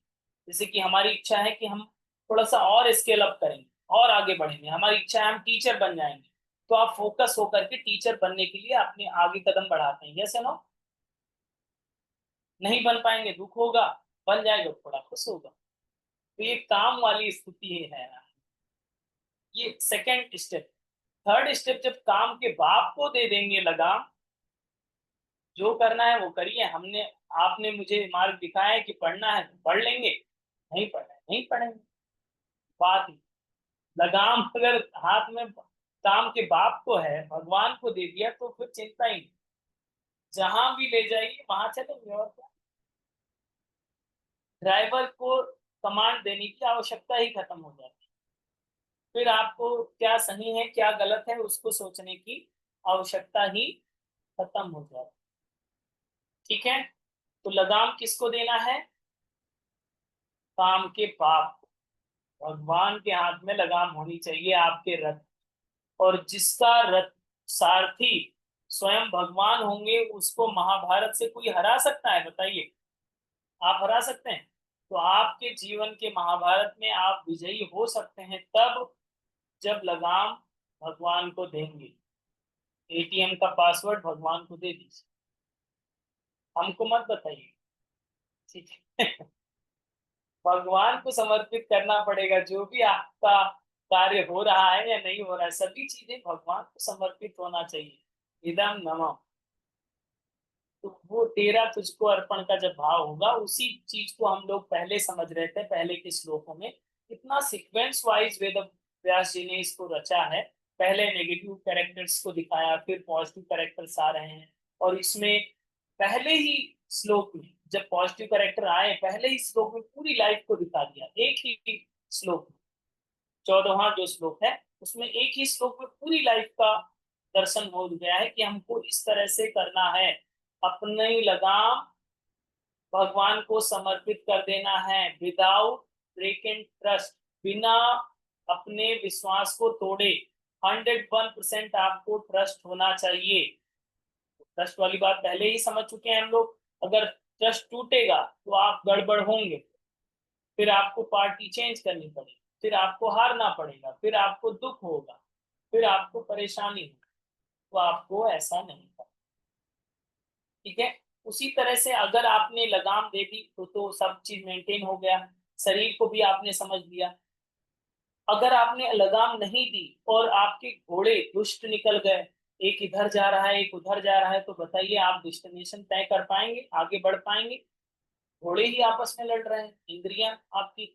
जैसे कि हमारी इच्छा है कि हम थोड़ा सा और स्केल अप करेंगे और आगे बढ़ेंगे, हमारी इच्छा है हम टीचर बन जाएंगे, तो आप फोकस होकर के टीचर बनने के लिए अपने आगे कदम बढ़ाते हैं। जैसे ना, नहीं बन पाएंगे दुख होगा, बन जाएगा थोड़ा खुश होगा। तो ये काम वाली स्थिति है। ये सेकंड स्टेप। थर्ड स्टेप, जब काम के बाप को दे देंगे लगाम, जो करना है वो करिए। हमने आपने मुझे मार्ग दिखाया है कि पढ़ना है तो पढ़ लेंगे, नहीं पढ़ना है नहीं पढ़ेंगे। बात ही, लगाम अगर हाथ में काम के बाप को है, भगवान को दे दिया, तो फिर चिंता ही नहीं, जहां भी ले जाइए वहां चलेंगे। और क्या, ड्राइवर को कमांड देने की आवश्यकता ही खत्म हो जाती है। फिर आपको क्या सही है क्या गलत है उसको सोचने की आवश्यकता ही खत्म हो जाती है। ठीक है, तो लगाम किसको देना है? काम के बाप को। भगवान के हाथ में लगाम होनी चाहिए आपके रथ। और जिसका रथ सारथी स्वयं भगवान होंगे, उसको महाभारत से कोई हरा सकता है? बताइए, आप हरा सकते हैं? तो आपके जीवन के महाभारत में आप विजयी हो सकते हैं तब जब लगाम भगवान को देंगे। एटीएम का पासवर्ड भगवान को दे दीजिए, हमको मत बताइए। ठीक है। भगवान को समर्पित करना पड़ेगा। जो भी आपका कार्य हो रहा है या नहीं हो रहा है, सभी चीजें भगवान को समर्पित होना चाहिए। इदम नमः। तो वो तेरा तुझको अर्पण का जब भाव होगा, उसी चीज को हम लोग पहले समझ रहे थे पहले के श्लोकों में। इतना सीक्वेंस वाइज वेद व्यास जी ने इसको रचा है। पहले नेगेटिव कैरेक्टर्स को दिखाया, फिर पॉजिटिव कैरेक्टर्स आ रहे हैं। और इसमें पहले ही श्लोक में जब पॉजिटिव कैरेक्टर आए, पहले ही श्लोक में पूरी लाइफ को दिखा दिया। एक ही श्लोक में, 14वां जो श्लोक है उसमें एक ही श्लोक में पूरी लाइफ का दर्शन हो गया है कि हमको इस तरह से करना है। अपनी लगाम भगवान को समर्पित कर देना है, विदाउट ब्रेकिंग ट्रस्ट, बिना अपने विश्वास को तोड़े। 101% आपको ट्रस्ट होना चाहिए। ट्रस्ट वाली बात पहले ही समझ चुके हैं हम लोग। अगर ट्रस्ट टूटेगा तो आप गड़बड़ होंगे, फिर आपको पार्टी चेंज करनी पड़ेगी, फिर आपको हारना पड़ेगा, फिर आपको दुख होगा, फिर आपको परेशानी होगी। तो आपको ऐसा नहीं करना। ठीक है, उसी तरह से अगर आपने लगाम दे दी तो सब चीज मेंटेन हो गया, शरीर को भी आपने समझ लिया। अगर आपने लगाम नहीं दी और आपके घोड़े दुष्ट निकल गए, एक इधर जा रहा है एक उधर जा रहा है, तो बताइए आप डेस्टिनेशन तय कर पाएंगे, आगे बढ़ पाएंगे? घोड़े ही आपस में लड़ रहे हैं, इंद्रियां आपकी।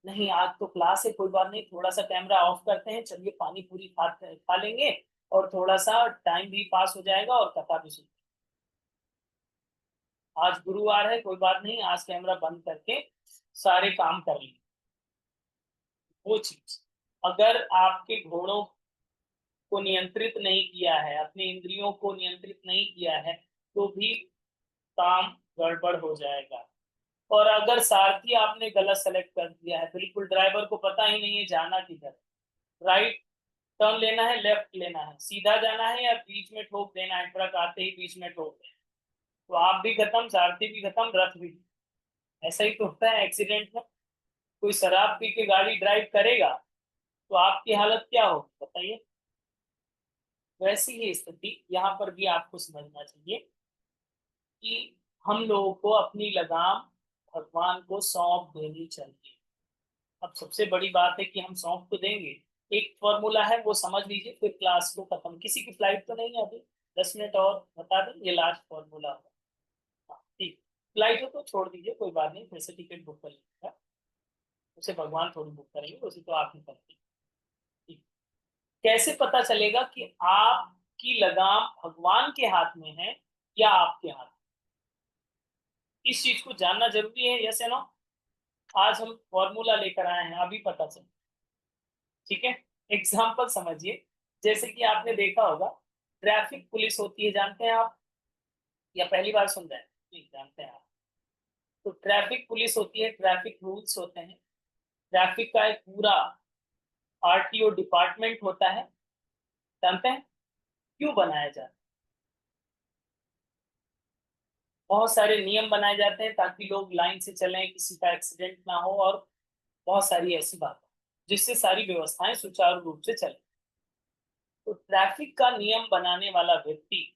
नहीं, आज तो क्लास है, कोई बात नहीं, थोड़ा सा कैमरा ऑफ करते हैं, चलिए पानी पूरी खा लेंगे और थोड़ा सा टाइम भी पास हो जाएगा और कथा भी सुन। आज गुरुवार है, कोई बात नहीं, आज कैमरा बंद करके सारे काम कर लेंगे। वो चीज, अगर आपके घोड़ों को नियंत्रित नहीं किया है, अपने इंद्रियों को नियंत्रित नहीं किया है, तो भी काम गड़बड़ हो जाएगा। और अगर सारथी आपने गलत सेलेक्ट कर दिया है, बिल्कुल ड्राइवर को पता ही नहीं है जाना किधर, राइट टर्न लेना है लेफ्ट लेना है, सीधा जाना है या बीच में ठोक देना है, ट्रक आते ही बीच में ठोक देना, तो आप भी खत्म, सारथी भी खत्म, रथ भी। ऐसा ही तो होता है एक्सीडेंट में। कोई शराब पी के गाड़ी ड्राइव करेगा तो आपकी हालत क्या हो बताइए? वैसी ही स्थिति यहाँ पर भी आपको समझना चाहिए कि हम लोगों को अपनी लगाम भगवान को सौंप देनी चाहिए। अब सबसे बड़ी बात है कि हम सौंप तो देंगे, एक फॉर्मूला है वो समझ लीजिए, फिर क्लास को खत्म। किसी की फ्लाइट तो नहीं है अभी? 10 मिनट और बता दें, ये लास्ट फॉर्मूला होगा। हाँ ठीक, फ्लाइट हो तो छोड़ दीजिए, कोई बात नहीं, फिर से टिकट बुक कर लीजिएगा। उसे भगवान थोड़ी बुक करेंगे, उसे तो आप ही करेंगे। ठीक। कैसे पता चलेगा कि आपकी लगाम भगवान के हाथ में है या आपके हाथ में? इस चीज को जानना जरूरी है, यस या नो? आज हम फॉर्मूला लेकर आए हैं, अभी पता चल। ठीक है, एग्जाम्पल समझिए। जैसे कि आपने देखा होगा, ट्रैफिक पुलिस होती है, जानते हैं आप या पहली बार सुन रहे हैं? नहीं जानते हैं आप। तो ट्रैफिक पुलिस होती है, ट्रैफिक रूल्स होते हैं, ट्रैफिक का एक पूरा आरटीओ डिपार्टमेंट होता है। जानते हैं क्यों बनाया जाता है? बहुत सारे नियम बनाए जाते हैं ताकि लोग लाइन से चलें, किसी का एक्सीडेंट ना हो, और बहुत सारी ऐसी बातें जिससे सारी व्यवस्थाएं सुचारू रूप से चले। तो ट्रैफिक का नियम बनाने वाला व्यक्ति,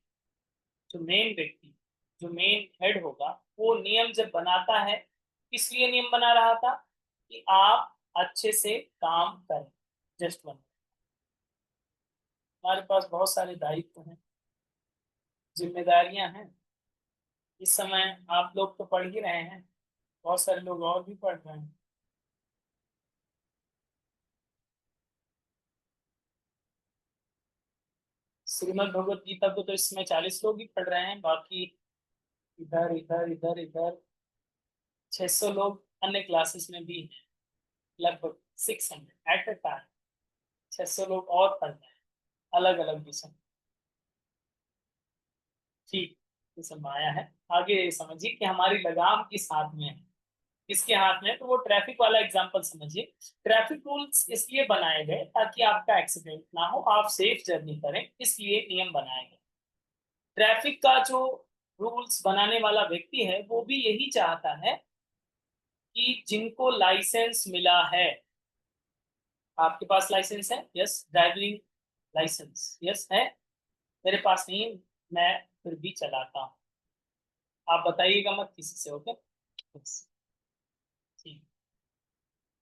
जो मेन हेड होगा, वो नियम जब बनाता है, इसलिए नियम बना रहा था कि आप अच्छे से काम करें। जस्ट वन, हमारे पास बहुत सारे दायित्व हैं, जिम्मेदारियां हैं। इस समय आप लोग तो पढ़ ही रहे हैं, बहुत सारे लोग और भी पढ़ रहे हैं। श्रीमद् भगवत गीता को तो इसमें 40 लोग ही पढ़ रहे हैं, बाकी इधर इधर इधर इधर 600 लोग अन्य क्लासेस में भी हैं। लगभग 600 एट अ टाइम, 600 लोग और पढ़ रहे हैं, अलग अलग विषय। ठीक, ये सब आया है। आगे समझिए कि हमारी लगाम किस हाथ में है, किसके हाथ में है। तो वो ट्रैफिक वाला एग्जांपल समझिए। ट्रैफिक रूल्स इसलिए बनाए गए ताकि आपका एक्सीडेंट ना हो, आप सेफ जर्नी करें, इसलिए नियम बनाए गए। ट्रैफिक का जो रूल्स बनाने वाला व्यक्ति है, वो भी यही चाहता है कि जिनको लाइसेंस मिला है, आपके पास लाइसेंस है? यस। ड्राइविंग लाइसेंस यस है, मेरे पास नहीं है, मैं फिर भी चलाता हूँ। आप बताइएगा मत किसी से, ओके? ठीक।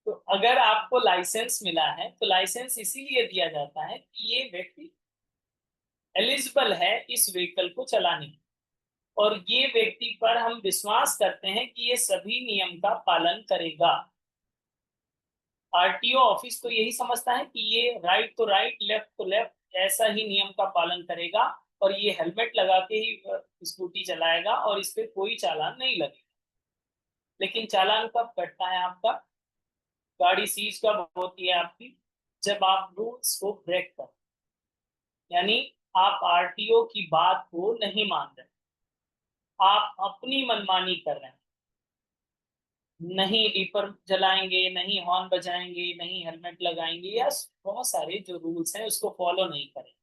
तो अगर आपको लाइसेंस मिला है, तो लाइसेंस इसीलिए दिया जाता है कि ये व्यक्ति एलिजिबल है इस व्हीकल को चलाने की, और ये व्यक्ति पर हम विश्वास करते हैं कि ये सभी नियम का पालन करेगा। आरटीओ ऑफिस तो यही समझता है कि ये राइट तो राइट, लेफ्ट तो लेफ्ट, ऐसा ही नियम का पालन करेगा, और ये हेलमेट लगा के ही स्कूटी चलाएगा, और इस पे कोई चालान नहीं लगेगा। लेकिन चालान कब कटता है आपका? गाड़ी सीज कब होती है आपकी? जब आप रूल्स को ब्रेक कर, यानी आप आरटीओ की बात को नहीं मान रहे, आप अपनी मनमानी कर रहे हैं, नहीं लीपर जलाएंगे, नहीं हॉर्न बजाएंगे, नहीं हेलमेट लगाएंगे, या बहुत सारे जो रूल्स हैं उसको फॉलो नहीं करें,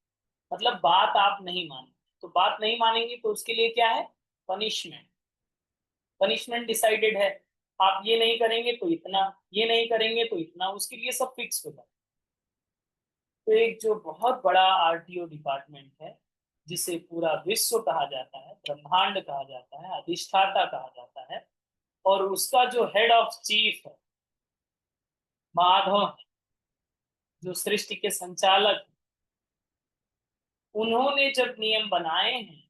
मतलब बात आप नहीं माने। तो बात नहीं मानेंगे तो उसके लिए क्या है? पनिशमेंट। पनिशमेंट डिसाइडेड है, आप ये नहीं करेंगे तो इतना, ये नहीं करेंगे तो इतना, उसके लिए सब फिक्स होगा। तो एक जो बहुत बड़ा आरटीओ डिपार्टमेंट है, जिसे पूरा विश्व कहा जाता है, ब्रह्मांड कहा जाता है, अधिष्ठाता कहा जाता है, और उसका जो हेड ऑफ चीफ है माधव, जो सृष्टि के संचालक, उन्होंने जब नियम बनाए हैं,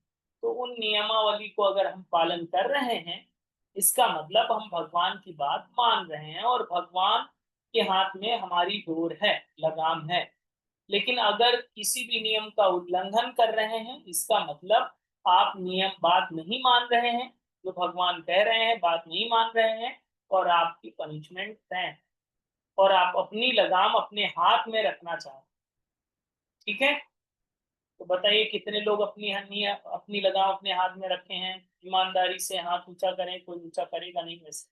तो उन नियमावली को अगर हम पालन कर रहे हैं, इसका मतलब हम भगवान की बात मान रहे हैं, और भगवान के हाथ में हमारी डोर है, लगाम है। लेकिन अगर किसी भी नियम का उल्लंघन कर रहे हैं, इसका मतलब आप नियम बात नहीं मान रहे हैं, जो भगवान कह रहे हैं बात नहीं मान रहे हैं, और आपकी पनिशमेंट है, और आप अपनी लगाम अपने हाथ में रखना चाहते हैं। ठीक है, तो बताइए कितने लोग अपनी लगाम अपने हाथ में रखे हैं? ईमानदारी से हाथ ऊंचा करें, कोई ऊंचा करेगा नहीं वैसे।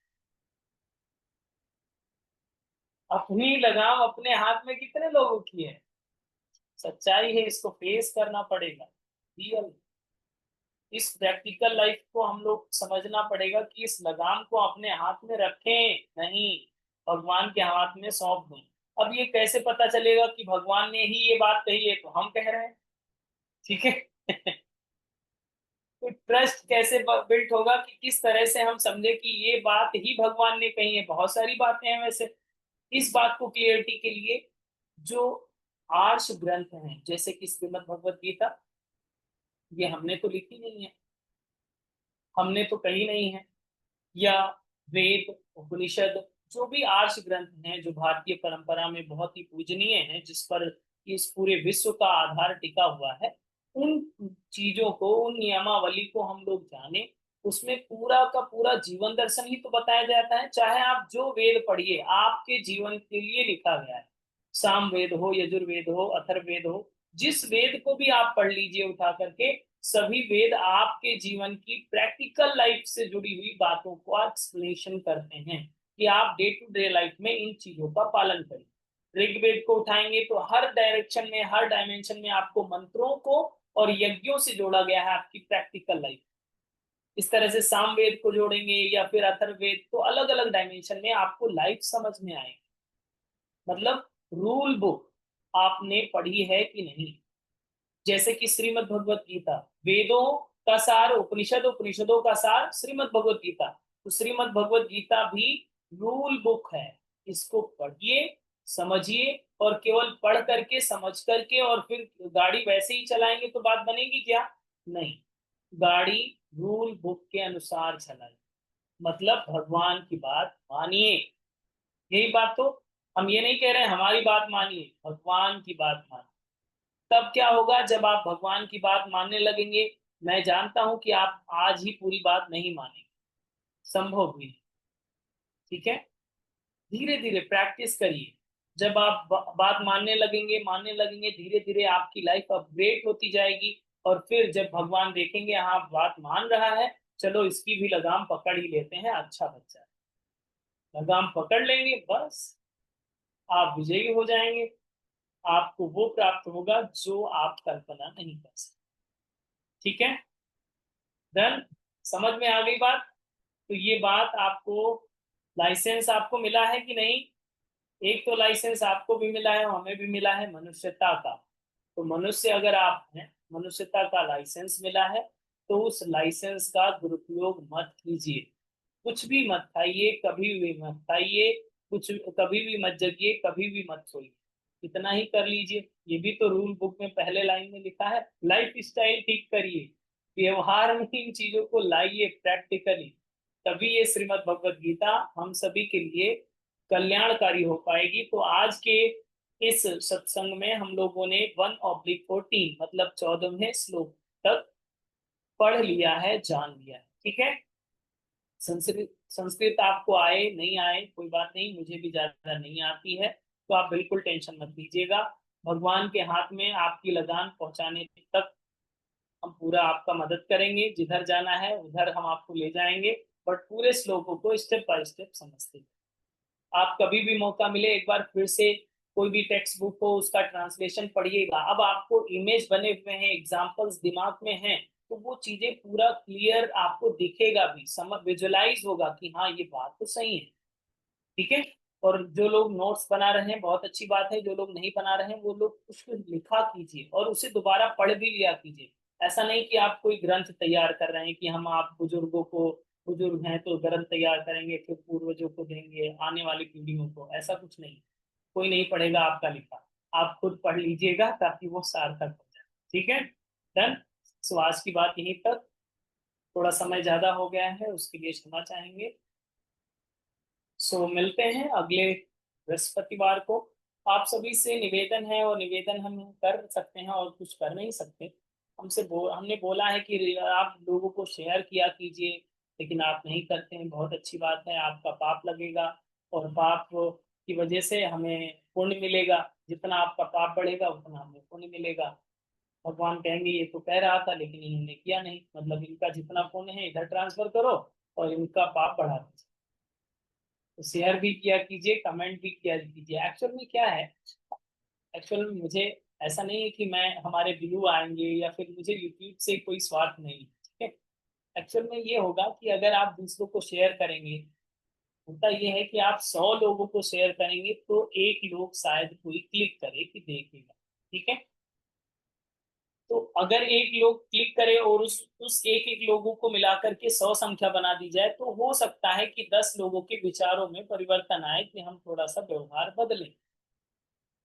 अपनी लगाम अपने हाथ में कितने लोगों की है? सच्चाई है, इसको फेस करना पड़ेगा। रियल, इस प्रैक्टिकल लाइफ को हम लोग समझना पड़ेगा कि इस लगाम को अपने हाथ में रखें, नहीं भगवान के हाथ में सौंप दें। अब ये कैसे पता चलेगा कि भगवान ने ही ये बात कही है, तो हम कह रहे हैं? ठीक है। तो ट्रस्ट कैसे बिल्ट होगा कि किस तरह से हम समझे कि ये बात ही भगवान ने कही है? बहुत सारी बातें हैं वैसे। इस बात को क्लियरिटी के लिए जो आर्ष ग्रंथ हैं जैसे कि श्रीमद् भगवत गीता, ये हमने तो लिखी नहीं है, हमने तो कही नहीं है, या वेद उपनिषद, जो भी आर्ष ग्रंथ हैं जो भारतीय परंपरा में बहुत ही पूजनीय हैं, जिस पर इस पूरे विश्व का आधार टिका हुआ है, उन चीजों को, उन नियमावली को हम लोग जाने। उसमें पूरा का पूरा जीवन दर्शन ही तो बताया जाता है। चाहे आप जो वेद पढ़िए, आपके जीवन के लिए लिखा गया है। साम वेद हो, यजुर्वेद हो, अथर्ववेद हो, जिस वेद को भी आप पढ़ लीजिए उठा करके, सभी वेद आपके जीवन की प्रैक्टिकल लाइफ से जुड़ी हुई बातों को एक्सप्लेनेशन करते हैं कि आप डे टू डे लाइफ में इन चीजों का पालन करें। ऋग्वेद को उठाएंगे तो हर डायरेक्शन में, हर डायमेंशन में आपको मंत्रों को और यज्ञों से जोड़ा गया है आपकी प्रैक्टिकल लाइफ। इस तरह से सामवेद को जोड़ेंगे या फिर अथर्ववेद, तो अलग अलग डायमेंशन में आपको लाइफ समझ में आएगी। मतलब रूल बुक आपने पढ़ी है कि नहीं। जैसे कि श्रीमद् भगवत गीता वेदों का सार, उपनिषद उपनिषदों का सार श्रीमद् भगवत गीता, तो श्रीमद् भगवत गीता भी रूल बुक है। इसको पढ़िए, समझिए, और केवल पढ़ करके, समझ करके और फिर गाड़ी वैसे ही चलाएंगे तो बात बनेगी क्या? नहीं, गाड़ी रूल बुक के अनुसार चलाइए। मतलब भगवान की बात मानिए, यही बात तो। हम ये नहीं कह रहे हैं हमारी बात मानिए, भगवान की बात मानिए। तब क्या होगा? जब आप भगवान की बात मानने लगेंगे, मैं जानता हूं कि आप आज ही पूरी बात नहीं मानेंगे, संभव भी नहीं। ठीक है, धीरे धीरे प्रैक्टिस करिए। जब आप बात मानने लगेंगे, धीरे धीरे आपकी लाइफ अपग्रेड होती जाएगी। और फिर जब भगवान देखेंगे हाँ बात मान रहा है, चलो इसकी भी लगाम पकड़ ही लेते हैं, अच्छा बच्चा है, लगाम पकड़ लेंगे, बस आप विजयी हो जाएंगे। आपको वो प्राप्त होगा जो आप कल्पना नहीं कर सकते। ठीक है, डन, समझ में आ गई बात? तो ये बात आपको, लाइसेंस आपको मिला है कि नहीं? एक तो लाइसेंस आपको भी मिला है, हमें भी मिला है, मनुष्यता का। तो मनुष्य अगर आप हैं, मनुष्यता का लाइसेंस मिला है, तो उस लाइसेंस का दुरुपयोग मत कीजिए। कुछ भी मत खाइए, कभी भी मत खाइए, कुछ कभी भी मत जगिए, कभी भी मत सोइए, इतना ही कर लीजिए। ये भी तो रूल बुक में पहले लाइन में लिखा है, लाइफ स्टाइल ठीक करिए, व्यवहार में इन चीजों को लाइए प्रैक्टिकली। तभी ये श्रीमद् भगवत गीता हम सभी के लिए कल्याणकारी हो पाएगी। तो आज के इस सत्संग में हम लोगों ने 1/14 मतलब 14वें श्लोक तक पढ़ लिया है, जान लिया है। ठीक है, संस्कृत संस्कृत आपको आए नहीं आए कोई बात नहीं, मुझे भी ज्यादा नहीं आती है, तो आप बिल्कुल टेंशन मत लीजिएगा। भगवान के हाथ में आपकी लगान पहुंचाने तक हम पूरा आपका मदद करेंगे। जिधर जाना है उधर हम आपको ले जाएंगे, बट पूरे श्लोकों को स्टेप बाय स्टेप समझते हैं। आप कभी भी मौका मिले एक बार फिर से कोई भी टेक्स्ट बुक हो उसका ट्रांसलेशन पढ़िएगा। अब आपको इमेज बने हुए हैं, एग्जाम्पल्स दिमाग में हैं, तो वो चीजें पूरा क्लियर आपको दिखेगा भी, समझ विजुलाइज होगा कि हाँ ये बात तो सही है। ठीक है, और जो लोग नोट्स बना रहे हैं बहुत अच्छी बात है, जो लोग नहीं बना रहे हैं वो लोग उसको लिखा कीजिए और उसे दोबारा पढ़ भी लिया कीजिए। ऐसा नहीं कि आप कोई ग्रंथ तैयार कर रहे हैं कि हम आप बुजुर्गों को, बुजुर्ग हैं तो ग्रंथ तैयार करेंगे फिर पूर्वजों को देंगे, आने वाली पीढ़ियों को, ऐसा कुछ नहीं। कोई नहीं पढ़ेगा आपका लिखा, आप खुद पढ़ लीजिएगा ताकि वो सार्थक हो जाए। ठीक है, डन। सो आज की बात यहीं तक, थोड़ा समय ज्यादा हो गया है उसके लिए क्षमा चाहेंगे। सो मिलते हैं अगले बृहस्पतिवार को। आप सभी से निवेदन है, और निवेदन हम कर सकते हैं और कुछ कर नहीं सकते। हमने बोला है कि आप लोगों को शेयर किया कीजिए, लेकिन आप नहीं करते हैं, बहुत अच्छी बात है, आपका पाप लगेगा। और पाप की वजह से हमें पुण्य मिलेगा, जितना आपका पाप बढ़ेगा उतना हमें पुण्य मिलेगा। भगवान कहेंगे ये तो कह रहा था लेकिन इन्होंने किया नहीं, मतलब इनका जितना पुण्य है इधर ट्रांसफर करो और इनका पाप बढ़ा दीजिए। तो शेयर भी किया कीजिए, कमेंट भी किया कीजिए। एक्चुअल में क्या है, एक्चुअल में मुझे ऐसा नहीं है कि मैं हमारे व्यू आएंगे या फिर मुझे यूट्यूब से कोई स्वार्थ नहीं है। ठीक है, एक्चुअल में ये होगा कि अगर आप दूसरों को शेयर करेंगे, होता ये है कि आप 100 लोगों को शेयर करेंगे तो एक लोग शायद कोई क्लिक करे कि देखेगा। ठीक है, तो अगर एक लोग क्लिक करे और उस एक एक लोगों को मिलाकर के 100 संख्या बना दी जाए, तो हो सकता है कि 10 लोगों के विचारों में परिवर्तन आए कि हम थोड़ा सा व्यवहार बदलें।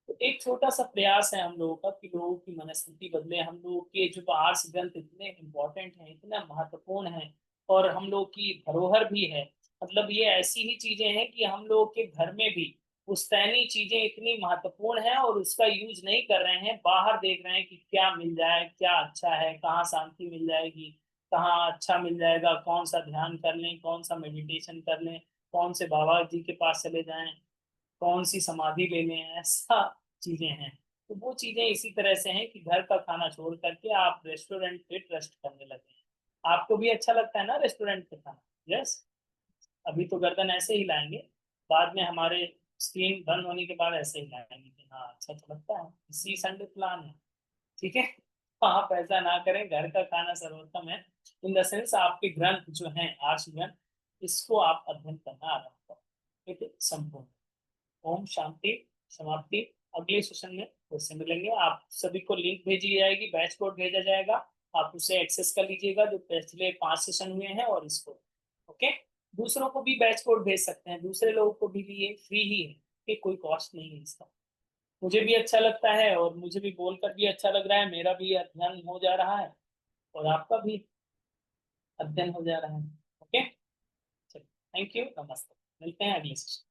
तो एक छोटा सा प्रयास है हम लोगों का कि लोगों की मनस्थिति बदले। हम लोगों के जो आर्ट्स ग्रंथ इतने इम्पोर्टेंट हैं, इतना महत्वपूर्ण हैं, और हम लोग की धरोहर भी है। मतलब ये ऐसी ही चीजें हैं कि हम लोग के घर में भी पुश्तैनी चीजें इतनी महत्वपूर्ण हैं और उसका यूज नहीं कर रहे हैं। बाहर देख रहे हैं कि क्या मिल जाए, क्या अच्छा है, कहाँ शांति मिल जाएगी, कहाँ अच्छा मिल जाएगा, कौन सा ध्यान कर लें, कौन सा मेडिटेशन कर लें, कौन से बाबा जी के पास चले जाएं, कौन सी समाधि ले लें, ऐसा चीजें हैं। तो वो चीजें इसी तरह से हैं कि घर का खाना छोड़ करके आप रेस्टोरेंट पे ट्रस्ट करने लगे हैं। आपको भी अच्छा लगता है ना रेस्टोरेंट पे खाना? यस। अभी तो गर्दन ऐसे ही लाएंगे, बाद में हमारे स्क्रीन बंद होने के बाद ऐसे ही लाएंगे कि हाँ अच्छा तो लगता है, इसी संडे प्लान है। ठीक है, तो आप ऐसा ना करें, घर का खाना सर्वोत्तम है। इन द सेंस आपके ग्रंथ जो हैं, आर्ष ग्रंथ, इसको आप अध्ययन करना आरंभ करें। ठीक है, संपूर्ण। ओम शांति, समाप्ति। अगले सेशन में फिर से मिलेंगे। आप सभी को लिंक भेजी जाएगी, बैच कोड भेजा जाएगा, आप उसे एक्सेस कर लीजिएगा, जो पिछले 5 सेशन हुए हैं और इसको। ओके। दूसरों को भी बैच कोड भेज सकते हैं, दूसरे लोगों को भी ये फ्री ही है, कि कोई कॉस्ट नहीं है इसका। मुझे भी अच्छा लगता है और मुझे भी बोलकर भी अच्छा लग रहा है, मेरा भी अध्ययन हो जा रहा है और आपका भी अध्ययन हो जा रहा है। ओके, चलिए, थैंक यू, नमस्ते, मिलते हैं अगले सेशन।